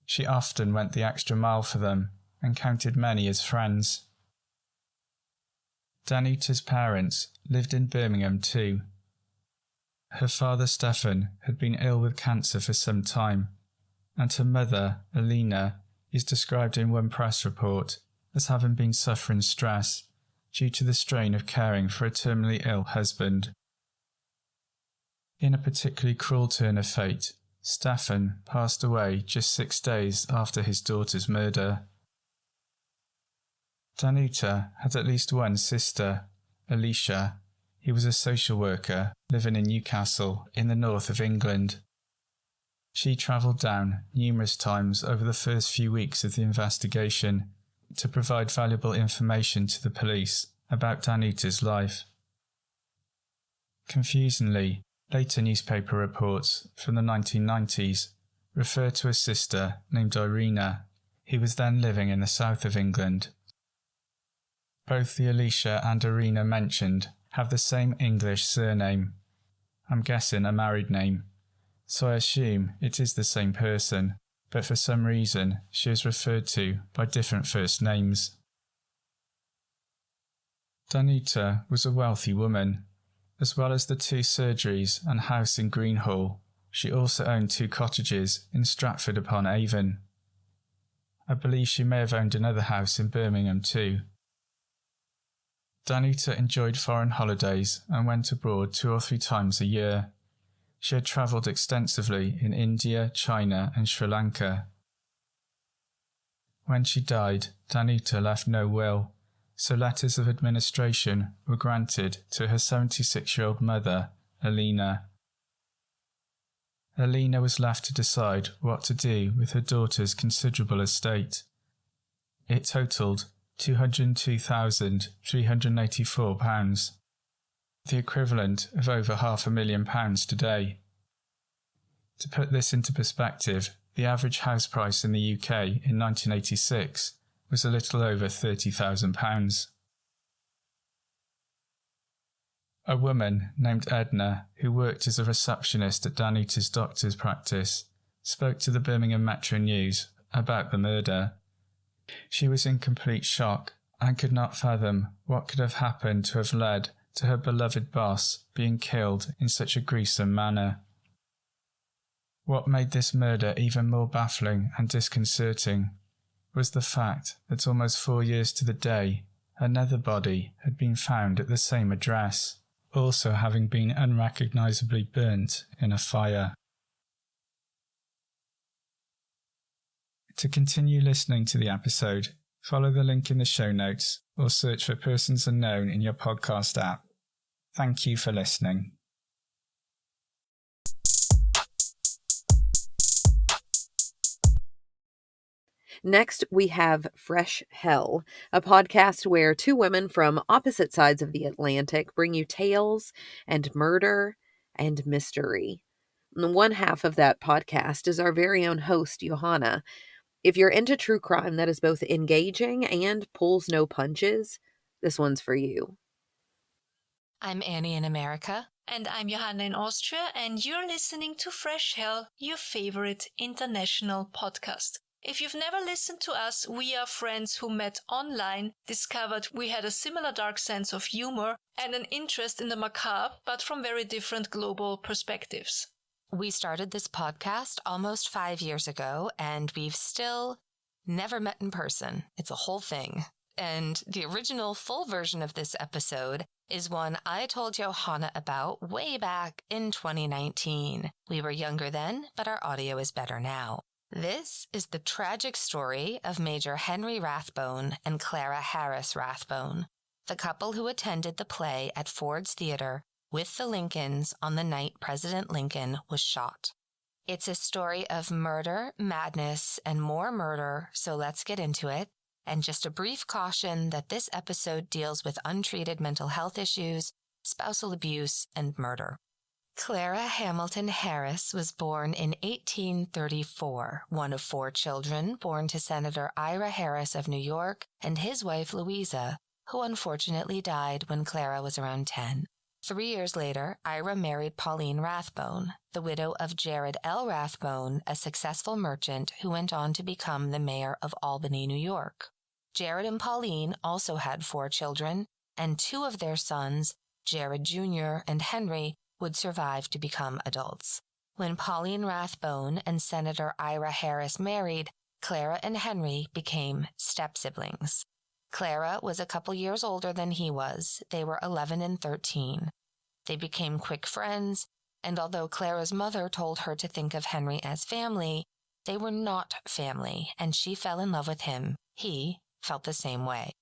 S12: She often went the extra mile for them and counted many as friends. Danuta's parents lived in Birmingham too. Her father Stefan had been ill with cancer for some time, and her mother, Alina, is described in one press report as having been suffering stress due to the strain of caring for a terminally ill husband. In a particularly cruel turn of fate, Stefan passed away just 6 days after his daughter's murder. Danuta had at least one sister, Alicia. He was a social worker living in Newcastle in the north of England. She travelled down numerous times over the first few weeks of the investigation to provide valuable information to the police about Danuta's life. Confusingly, later newspaper reports from the 1990s refer to a sister named Irina, who was then living in the south of England. Both the Alicia and Irina mentioned have the same English surname. I'm guessing a married name, so I assume it is the same person, but for some reason she is referred to by different first names. Danuta was a wealthy woman. As well as the 2 surgeries and house in Greenhall, she also owned 2 cottages in Stratford-upon-Avon. I believe she may have owned another house in Birmingham too. Danuta enjoyed foreign holidays and went abroad 2 or 3 times a year. She had travelled extensively in India, China and Sri Lanka. When she died, Danuta left no will, so letters of administration were granted to her 76-year-old mother, Alina. Alina was left to decide what to do with her daughter's considerable estate. It totalled £202,384, the equivalent of over £500,000 today. To put this into perspective, the average house price in the UK in 1986 was a little over £30,000. A woman named Edna, who worked as a receptionist at Danuta's doctor's practice, spoke to the Birmingham Metro News about the murder. She was in complete shock and could not fathom what could have happened to have led to her beloved boss being killed in such a gruesome manner. What made this murder even more baffling and disconcerting was the fact that almost 4 years to the day, another body had been found at the same address, also having been unrecognisably burnt in a fire. To continue listening to the episode, follow the link in the show notes or search for Persons Unknown in your podcast app. Thank you for listening.
S1: Next, we have Fresh Hell, a podcast where 2 women from opposite sides of the Atlantic bring you tales and murder and mystery. One half of that podcast is our very own host, Johanna. If you're into true crime that is both engaging and pulls no punches, this one's for you.
S13: I'm Annie in America. And I'm Johanna in Austria, and you're listening to Fresh Hell, your favorite international podcast. If you've never listened to us, we are friends who met online, discovered we had a similar dark sense of humor and an interest in the macabre, but from very different global perspectives.
S14: We started this podcast almost 5 years ago, and we've still never met in person. It's a whole thing. And the original full version of this episode is one I told Johanna about way back in 2019. We were younger then, but our audio is better now. This is the tragic story of Major Henry Rathbone and Clara Harris Rathbone, the couple who attended the play at Ford's Theater with the Lincolns on the night President Lincoln was shot. It's a story of murder, madness, and more murder, so let's get into it. And just a brief caution that this episode deals with untreated mental health issues, spousal abuse, and murder. Clara Hamilton Harris was born in 1834, one of 4 children born to Senator Ira Harris of New York and his wife Louisa, who unfortunately died when Clara was around 10. 3 years later, Ira married Pauline Rathbone, the widow of Jared L. Rathbone, a successful merchant who went on to become the mayor of Albany, New York. Jared and Pauline also had 4 children, and 2 of their sons, Jared Jr. and Henry, would survive to become adults. When Pauline Rathbone and Senator Ira Harris married, Clara and Henry became step-siblings. Clara was a couple years older than he was. They were 11 and 13. They became quick friends, and although Clara's mother told her to think of Henry as family, they were not family, and she fell in love with him. He felt the same way.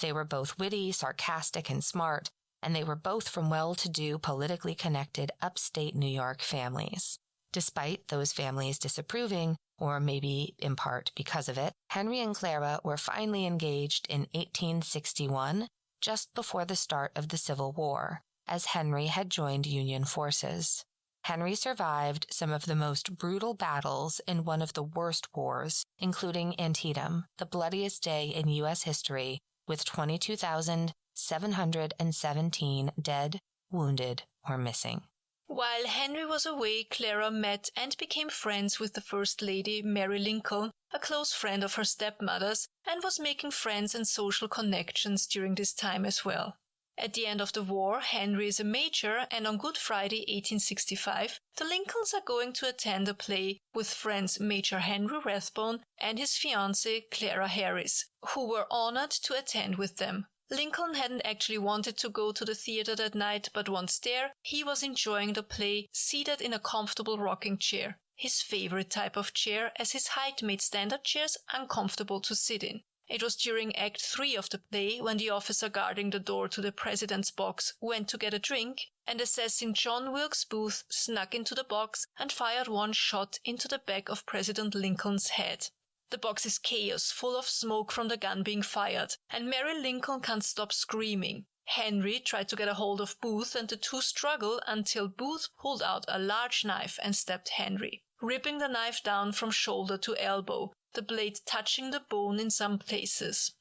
S14: They were both witty, sarcastic, and smart, and they were both from well-to-do, politically connected upstate New York families. Despite those families disapproving, or maybe in part because of it, Henry and Clara were finally engaged in 1861, just before the start of the Civil War, as Henry had joined Union forces. Henry survived some of the most brutal battles in one of the worst wars, including Antietam, the bloodiest day in U.S. history, with 22,717 dead, wounded, or missing.
S2: While Henry was away, Clara met and became friends with the First Lady, Mary Lincoln, a close friend of her stepmother's, and was making friends and social connections during this time as well. At the end of the war, Henry is a major, and on Good Friday 1865, the Lincolns are going to attend a play with friends Major Henry Rathbone and his fiancée Clara Harris, who were honored to attend with them. Lincoln hadn't actually wanted to go to the theater that night, but once there, he was enjoying the play seated in a comfortable rocking chair, his favorite type of chair, as his height made standard chairs uncomfortable to sit in. It was during Act 3 of the play when the officer guarding the door to the president's box went to get a drink, and assassin John Wilkes Booth snuck into the box and fired one shot into the back of President Lincoln's head. The box is chaos, full of smoke from the gun being fired, and Mary Lincoln can't stop screaming. Henry tried to get a hold of Booth, and the two struggled until Booth pulled out a large knife and stabbed Henry, ripping the knife down from shoulder to elbow, the blade touching the bone in some places.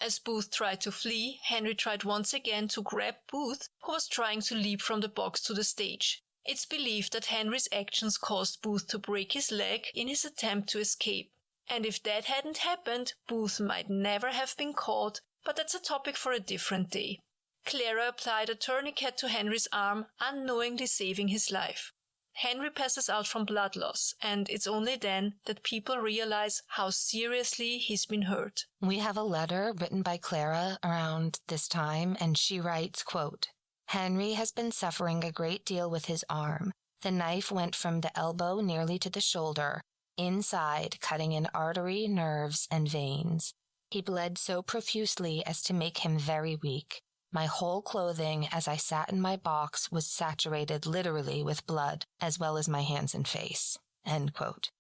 S2: As Booth tried to flee, Henry tried once again to grab Booth, who was trying to leap from the box to the stage. It's believed that Henry's actions caused Booth to break his leg in his attempt to escape. And if that hadn't happened, Booth might never have been caught, but that's a topic for a different day. Clara applied a tourniquet to Henry's arm, unknowingly saving his life. Henry passes out from blood loss, and it's only then that people realize how seriously he's been hurt.
S14: We have a letter written by Clara around this time, and she writes, quote, "Henry has been suffering a great deal with his arm. The knife went from the elbow nearly to the shoulder, inside, cutting in artery, nerves, and veins. He bled so profusely as to make him very weak. My whole clothing, as I sat in my box, was saturated literally with blood, as well as my hands and face." End quote.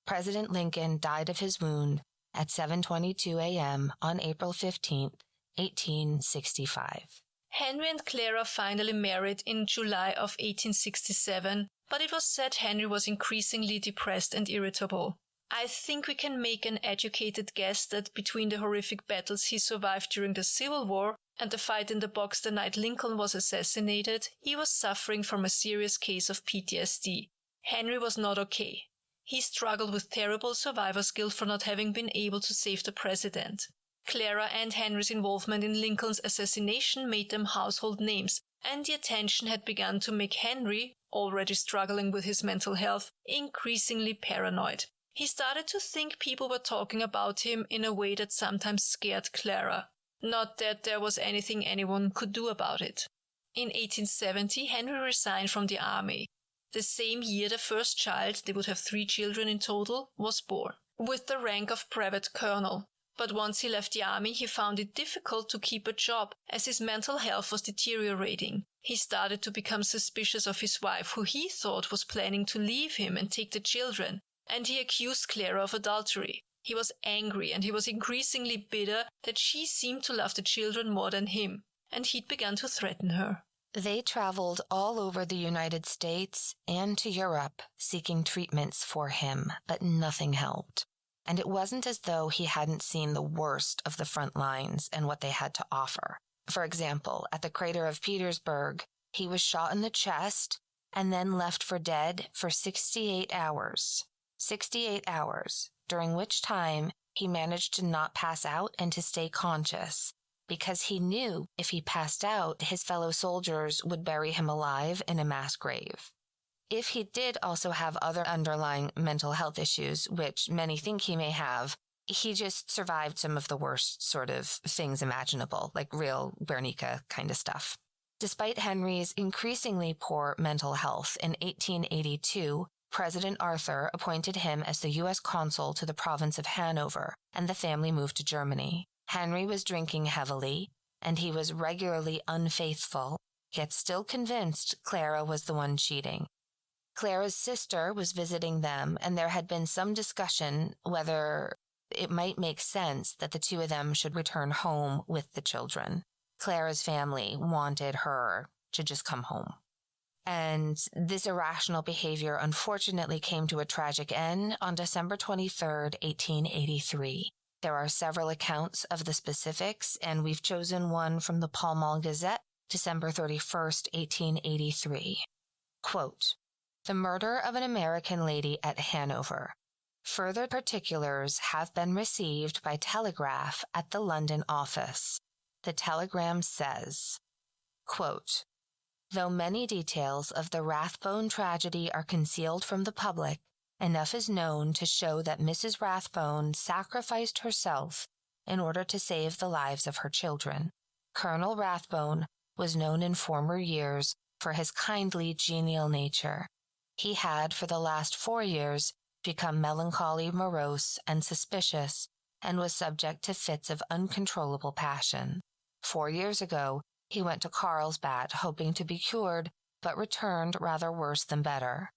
S14: President Lincoln died of his wound at 7:22 a.m. on April 15, 1865.
S2: Henry and Clara finally married in July of 1867, but it was said Henry was increasingly depressed and irritable. I think we can make an educated guess that between the horrific battles he survived during the Civil War and the fight in the box the night Lincoln was assassinated, he was suffering from a serious case of PTSD. Henry was not okay. He struggled with terrible survivor's guilt for not having been able to save the president. Clara and Henry's involvement in Lincoln's assassination made them household names, and the attention had begun to make Henry, already struggling with his mental health, increasingly paranoid. He started to think people were talking about him in a way that sometimes scared Clara. Not that there was anything anyone could do about it. In 1870, Henry resigned from the army. The same year, the first child, they would have 3 children in total, was born, with the rank of brevet colonel. But once he left the army, he found it difficult to keep a job, as his mental health was deteriorating. He started to become suspicious of his wife, who he thought was planning to leave him and take the children, and he accused Clara of adultery. He was angry, and he was increasingly bitter that she seemed to love the children more than him, and he'd begun to threaten her.
S14: They traveled all over the United States and to Europe seeking treatments for him, but nothing helped. and it wasn't as though he hadn't seen the worst of the front lines and what they had to offer. For example, at the crater of Petersburg, he was shot in the chest and then left for dead for 68 hours. 68 hours, during which time he managed to not pass out and to stay conscious, because he knew if he passed out, his fellow soldiers would bury him alive in a mass grave. If he did also have other underlying mental health issues, which many think he may have, he just survived some of the worst sort of things imaginable, like real Guernica kind of stuff. Despite Henry's increasingly poor mental health, in 1882, President Arthur appointed him as the U.S. consul to the province of Hanover, and the family moved to Germany. Henry was drinking heavily, and he was regularly unfaithful, yet still convinced Clara was the one cheating. Clara's sister was visiting them, and there had been some discussion whether it might make sense that the two of them should return home with the children. Clara's family wanted her to just come home. And this irrational behavior unfortunately came to a tragic end on December 23rd, 1883. There are several accounts of the specifics, and we've chosen one from the Pall Mall Gazette, December 31st, 1883. Quote, "The murder of an American lady at Hanover. Further particulars have been received by telegraph at the London office. The telegram says, quote, though many details of the Rathbone tragedy are concealed from the public, enough is known to show that Mrs. Rathbone sacrificed herself in order to save the lives of her children. Colonel Rathbone was known in former years for his kindly, genial nature. He had, for the last 4 years, become melancholy, morose, and suspicious, and was subject to fits of uncontrollable passion. 4 years ago, he went to Carlsbad, hoping to be cured, but returned rather worse than better.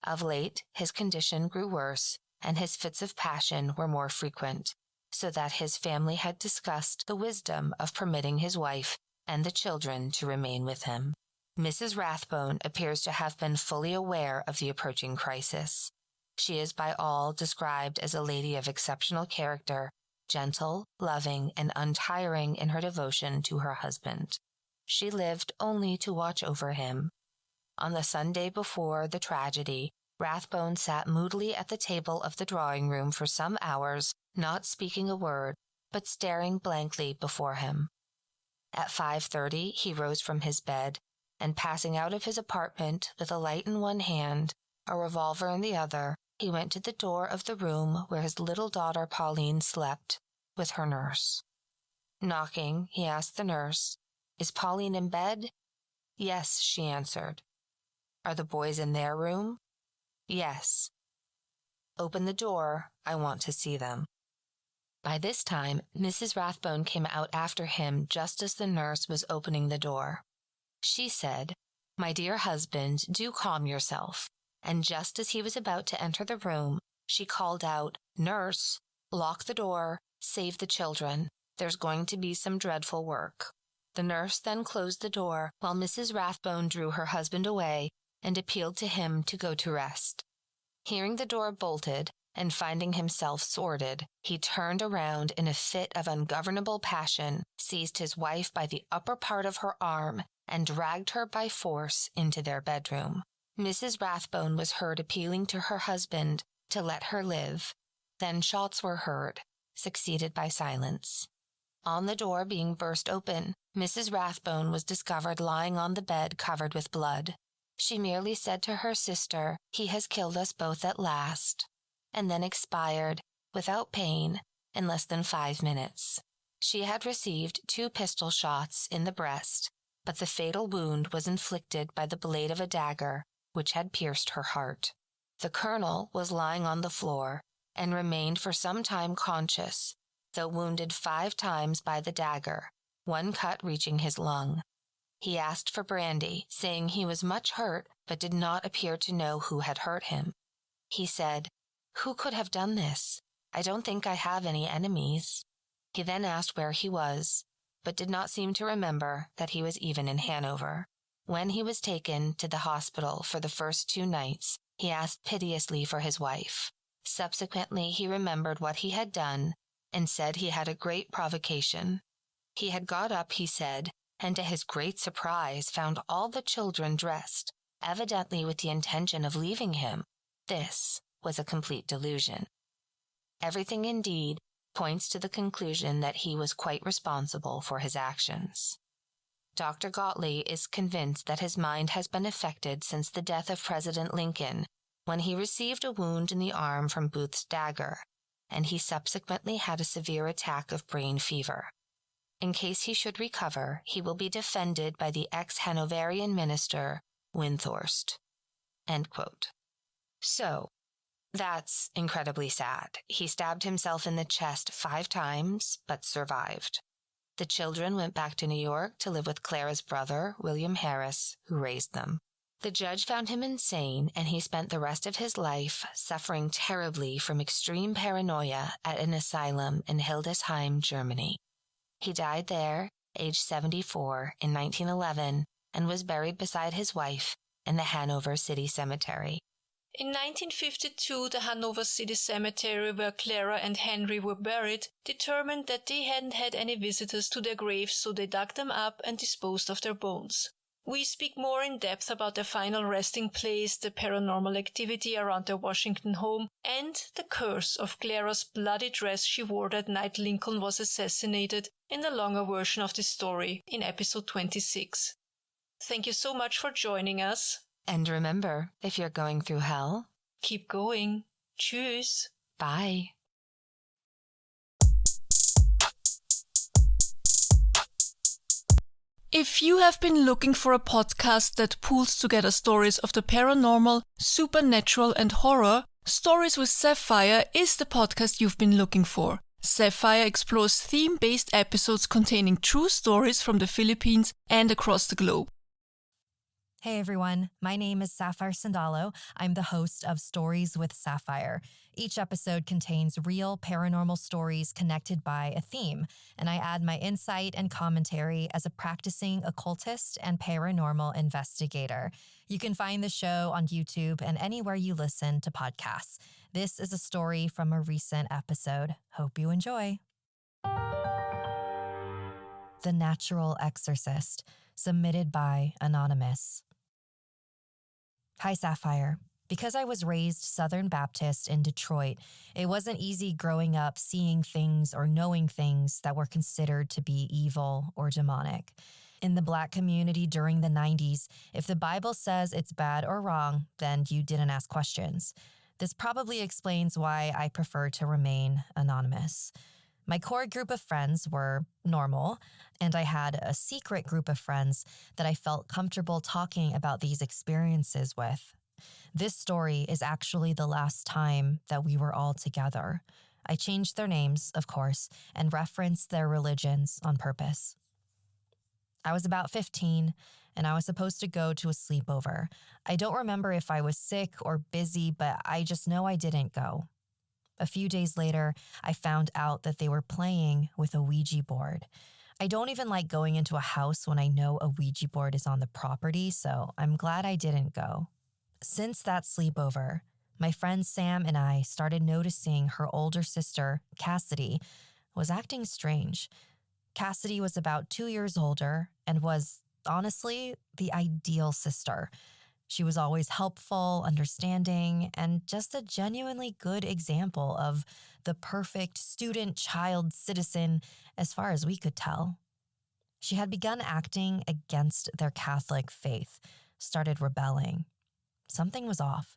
S14: Of late, his condition grew worse, and his fits of passion were more frequent, so that his family had discussed the wisdom of permitting his wife and the children to remain with him. Mrs. Rathbone appears to have been fully aware of the approaching crisis. She is by all described as a lady of exceptional character, gentle, loving, and untiring in her devotion to her husband. She lived only to watch over him. On the Sunday before the tragedy, Rathbone sat moodily at the table of the drawing-room for some hours, not speaking a word, but staring blankly before him. At 5:30 he rose from his bed, and passing out of his apartment with a light in one hand, a revolver in the other, he went to the door of the room where his little daughter Pauline slept, with her nurse. Knocking, he asked the nurse, "Is Pauline in bed?" "Yes," she answered. "Are the boys in their room?" "Yes." "Open the door. I want to see them." By this time, Mrs. Rathbone came out after him just as the nurse was opening the door. She said, "My dear husband, do calm yourself." And just as he was about to enter the room, she called out, "Nurse, lock the door, save the children. There's going to be some dreadful work." The nurse then closed the door while Mrs. Rathbone drew her husband away and appealed to him to go to rest. Hearing the door bolted and finding himself sordid, he turned around in a fit of ungovernable passion, seized his wife by the upper part of her arm, and dragged her by force into their bedroom. Mrs. Rathbone was heard appealing to her husband to let her live. Then shots were heard, succeeded by silence. On the door being burst open, Mrs. Rathbone was discovered lying on the bed covered with blood. She merely said to her sister, "He has killed us both at last," and then expired, without pain, in less than 5 minutes. She had received 2 pistol shots in the breast, but the fatal wound was inflicted by the blade of a dagger, which had pierced her heart. The colonel was lying on the floor, and remained for some time conscious, though wounded 5 times by the dagger, one cut reaching his lung. He asked for brandy, saying he was much hurt, but did not appear to know who had hurt him. He said, "Who could have done this? I don't think I have any enemies." He then asked where he was, but did not seem to remember that he was even in Hanover. When he was taken to the hospital for the first 2 nights, he asked piteously for his wife. Subsequently, he remembered what he had done and said he had a great provocation. He had got up, he said, and to his great surprise found all the children dressed, evidently with the intention of leaving him. This was a complete delusion. Everything, indeed, points to the conclusion that he was quite responsible for his actions. Dr. Gottlieb is convinced that his mind has been affected since the death of President Lincoln, when he received a wound in the arm from Booth's dagger, and he subsequently had a severe attack of brain fever. In case he should recover, he will be defended by the ex-Hanoverian minister, Windthorst. End quote. So, that's incredibly sad. He stabbed himself in the chest 5 times, but survived. The children went back to New York to live with Clara's brother, William Harris, who raised them. The judge found him insane, and he spent the rest of his life suffering terribly from extreme paranoia at an asylum in Hildesheim, Germany. He died there, aged 74, in 1911, and was buried beside his wife in the Hanover City Cemetery.
S13: In 1952, the Hanover City Cemetery, where Clara and Henry were buried, determined that they hadn't had any visitors to their graves, so they dug them up and disposed of their bones. We speak more in depth about their final resting place, the paranormal activity around their Washington home, and the curse of Clara's bloody dress she wore that night Lincoln was assassinated in the longer version of this story in episode 26. Thank you so much for joining us.
S14: And remember, if you're going through hell,
S13: keep going. Tschüss.
S14: Bye.
S2: If you have been looking for a podcast that pulls together stories of the paranormal, supernatural, and horror, Stories with Sapphire is the podcast you've been looking for. Sapphire explores theme-based episodes containing true stories from the Philippines and across the globe.
S15: Hey everyone, my name is Sapphire Sandalo. I'm the host of Stories with Sapphire. Each episode contains real paranormal stories connected by a theme, and I add my insight and commentary as a practicing occultist and paranormal investigator. You can find the show on YouTube and anywhere you listen to podcasts. This is a story from a recent episode. Hope you enjoy. The Natural Exorcist, submitted by Anonymous. Hi, Sapphire. Because I was raised Southern Baptist in Detroit, it wasn't easy growing up seeing things or knowing things that were considered to be evil or demonic. In the Black community during the 90s, if the Bible says it's bad or wrong, then you didn't ask questions. This probably explains why I prefer to remain anonymous. My core group of friends were normal, and I had a secret group of friends that I felt comfortable talking about these experiences with. This story is actually the last time that we were all together. I changed their names, of course, and referenced their religions on purpose. I was about 15, and I was supposed to go to a sleepover. I don't remember if I was sick or busy, but I just know I didn't go. A few days later, I found out that they were playing with a Ouija board. I don't even like going into a house when I know a Ouija board is on the property, so I'm glad I didn't go. Since that sleepover, my friend Sam and I started noticing her older sister, Cassidy, was acting strange. Cassidy was about 2 years older and was, honestly, the ideal sister. She was always helpful, understanding, and just a genuinely good example of the perfect student, child, citizen, as far as we could tell. She had begun acting against their Catholic faith, started rebelling. Something was off.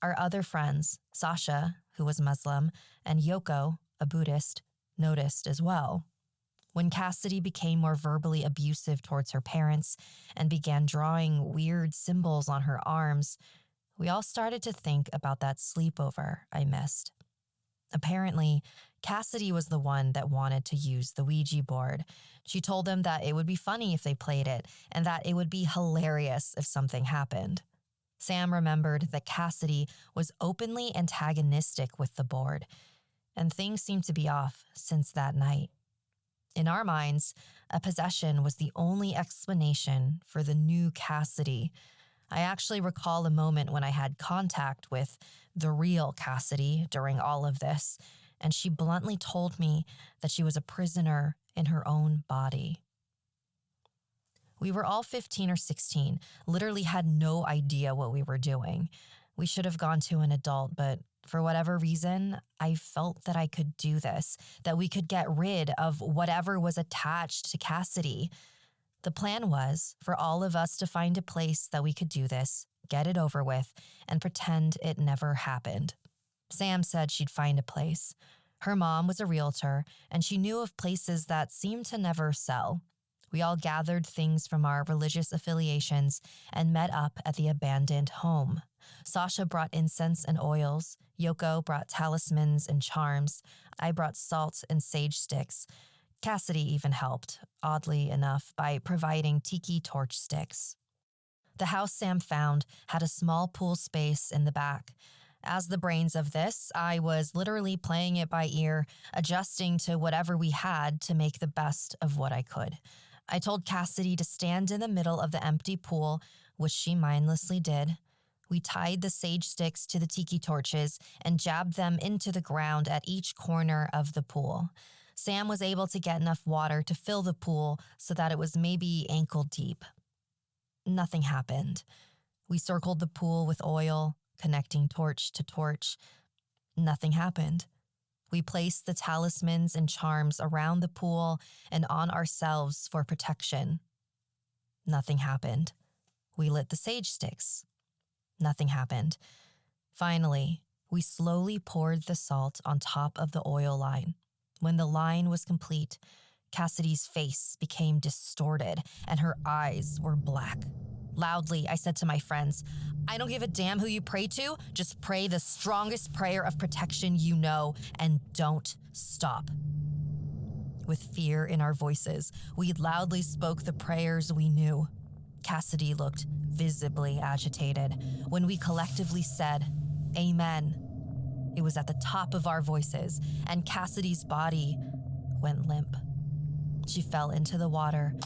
S15: Our other friends, Sasha, who was Muslim, and Yoko, a Buddhist, noticed as well. When Cassidy became more verbally abusive towards her parents and began drawing weird symbols on her arms, we all started to think about that sleepover I missed. Apparently, Cassidy was the one that wanted to use the Ouija board. She told them that it would be funny if they played it and that it would be hilarious if something happened. Sam remembered that Cassidy was openly antagonistic with the board, and things seemed to be off since that night. In our minds, a possession was the only explanation for the new Cassidy. I actually recall a moment when I had contact with the real Cassidy during all of this, and she bluntly told me that she was a prisoner in her own body. We were all 15 or 16, literally had no idea what we were doing. We should have gone to an adult, but for whatever reason, I felt that I could do this, that we could get rid of whatever was attached to Cassidy. The plan was for all of us to find a place that we could do this, get it over with, and pretend it never happened. Sam said she'd find a place. Her mom was a realtor, and she knew of places that seemed to never sell. We all gathered things from our religious affiliations and met up at the abandoned home. Sasha brought incense and oils. Yoko brought talismans and charms. I brought salt and sage sticks. Cassidy even helped, oddly enough, by providing tiki torch sticks. The house Sam found had a small pool space in the back. As the brains of this, I was literally playing it by ear, adjusting to whatever we had to make the best of what I could. I told Cassidy to stand in the middle of the empty pool, which she mindlessly did. We tied the sage sticks to the tiki torches and jabbed them into the ground at each corner of the pool. Sam was able to get enough water to fill the pool so that it was maybe ankle deep. Nothing happened. We circled the pool with oil, connecting torch to torch. Nothing happened. We placed the talismans and charms around the pool and on ourselves for protection. Nothing happened. We lit the sage sticks. Nothing happened. Finally, we slowly poured the salt on top of the oil line. When the line was complete, Cassidy's face became distorted and her eyes were black. Loudly, I said to my friends, "I don't give a damn who you pray to. Just pray the strongest prayer of protection you know and don't stop." With fear in our voices, we loudly spoke the prayers we knew. Cassidy looked visibly agitated. When we collectively said, "Amen," it was at the top of our voices, and Cassidy's body went limp. She fell into the water,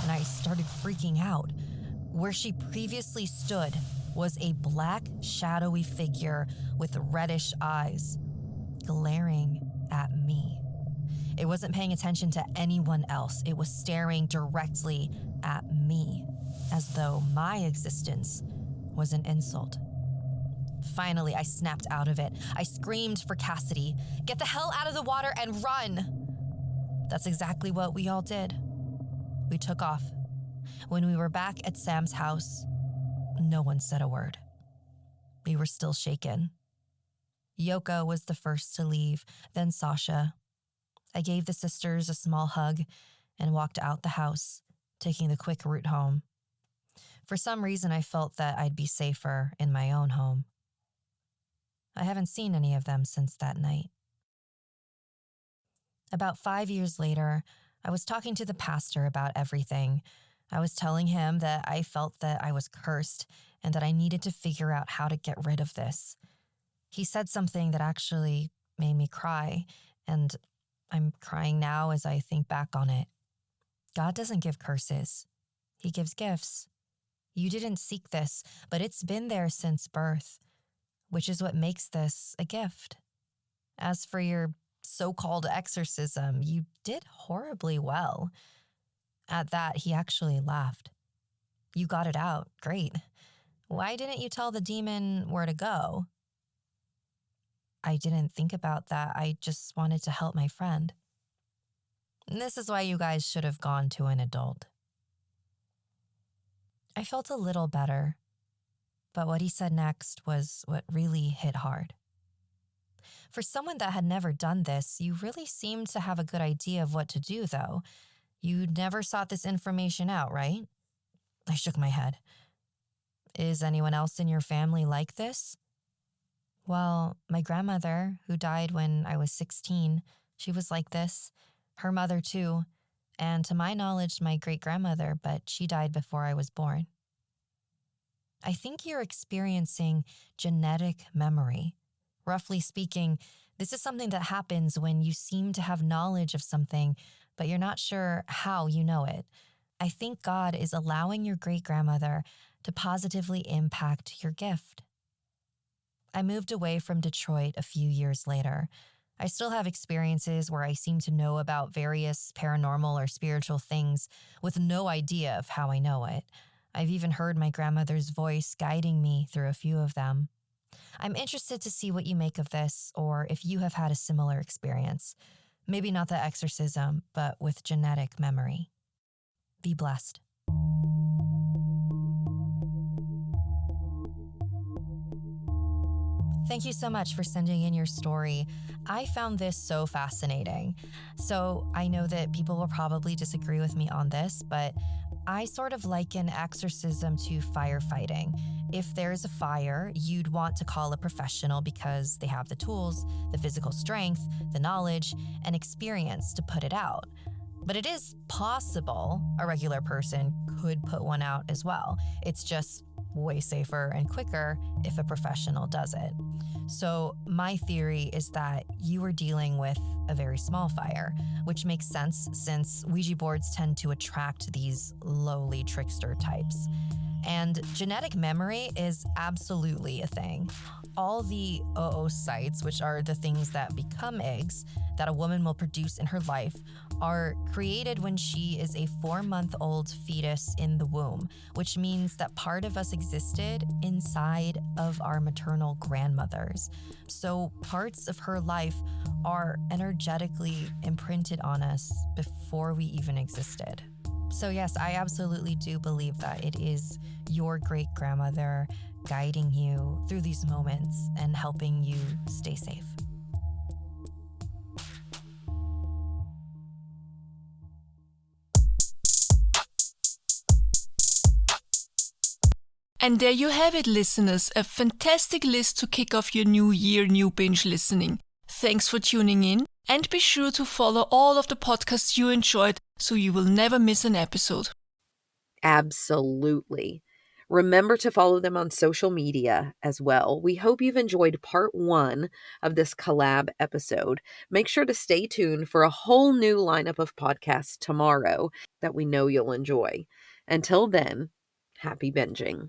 S15: and I started freaking out. Where she previously stood was a black, shadowy figure with reddish eyes, glaring at me. It wasn't paying attention to anyone else. It was staring directly at me, as though my existence was an insult. Finally, I snapped out of it. I screamed for Cassidy, "Get the hell out of the water and run!" That's exactly what we all did. We took off. When we were back at Sam's house, no one said a word. We were still shaken. Yoko was the first to leave, then Sasha. I gave the sisters a small hug and walked out the house, taking the quick route home. For some reason, I felt that I'd be safer in my own home. I haven't seen any of them since that night. About 5 years later, I was talking to the pastor about everything. I was telling him that I felt that I was cursed and that I needed to figure out how to get rid of this. He said something that actually made me cry, and I'm crying now as I think back on it. God doesn't give curses. He gives gifts. You didn't seek this, but it's been there since birth, which is what makes this a gift. As for your so-called exorcism, you did horribly well. At that, he actually laughed. You got it out. Great. Why didn't you tell the demon where to go? I didn't think about that. I just wanted to help my friend. And this is why you guys should have gone to an adult. I felt a little better, but what he said next was what really hit hard. For someone that had never done this, you really seemed to have a good idea of what to do, though. You never sought this information out, right? I shook my head. Is anyone else in your family like this? Well, my grandmother, who died when I was 16, she was like this. Her mother, too. And to my knowledge, my great-grandmother, but she died before I was born. I think you're experiencing genetic memory. Roughly speaking, this is something that happens when you seem to have knowledge of something, but you're not sure how you know it. I think God is allowing your great-grandmother to positively impact your gift. I moved away from Detroit a few years later. I still have experiences where I seem to know about various paranormal or spiritual things with no idea of how I know it. I've even heard my grandmother's voice guiding me through a few of them. I'm interested to see what you make of this, or if you have had a similar experience. Maybe not the exorcism, but with genetic memory. Be blessed. Thank you so much for sending in your story. I found this so fascinating. So I know that people will probably disagree with me on this, but I sort of liken exorcism to firefighting. If there's a fire, you'd want to call a professional because they have the tools, the physical strength, the knowledge, and experience to put it out. But it is possible a regular person could put one out as well. It's just way safer and quicker if a professional does it. So my theory is that you were dealing with a very small fire, which makes sense since Ouija boards tend to attract these lowly trickster types. And genetic memory is absolutely a thing. All the oocytes, which are the things that become eggs that a woman will produce in her life, are created when she is a 4-month-old fetus in the womb, which means that part of us existed inside of our maternal grandmothers. So parts of her life are energetically imprinted on us before we even existed. So yes, I absolutely do believe that it is your great-grandmother guiding you through these moments and helping you stay safe.
S2: And there you have it, listeners, a fantastic list to kick off your new year, new binge listening. Thanks for tuning in, and be sure to follow all of the podcasts you enjoyed so you will never miss an episode.
S1: Absolutely. Remember to follow them on social media as well. We hope you've enjoyed part 1 of this collab episode. Make sure to stay tuned for a whole new lineup of podcasts tomorrow that we know you'll enjoy. Until then, happy binging.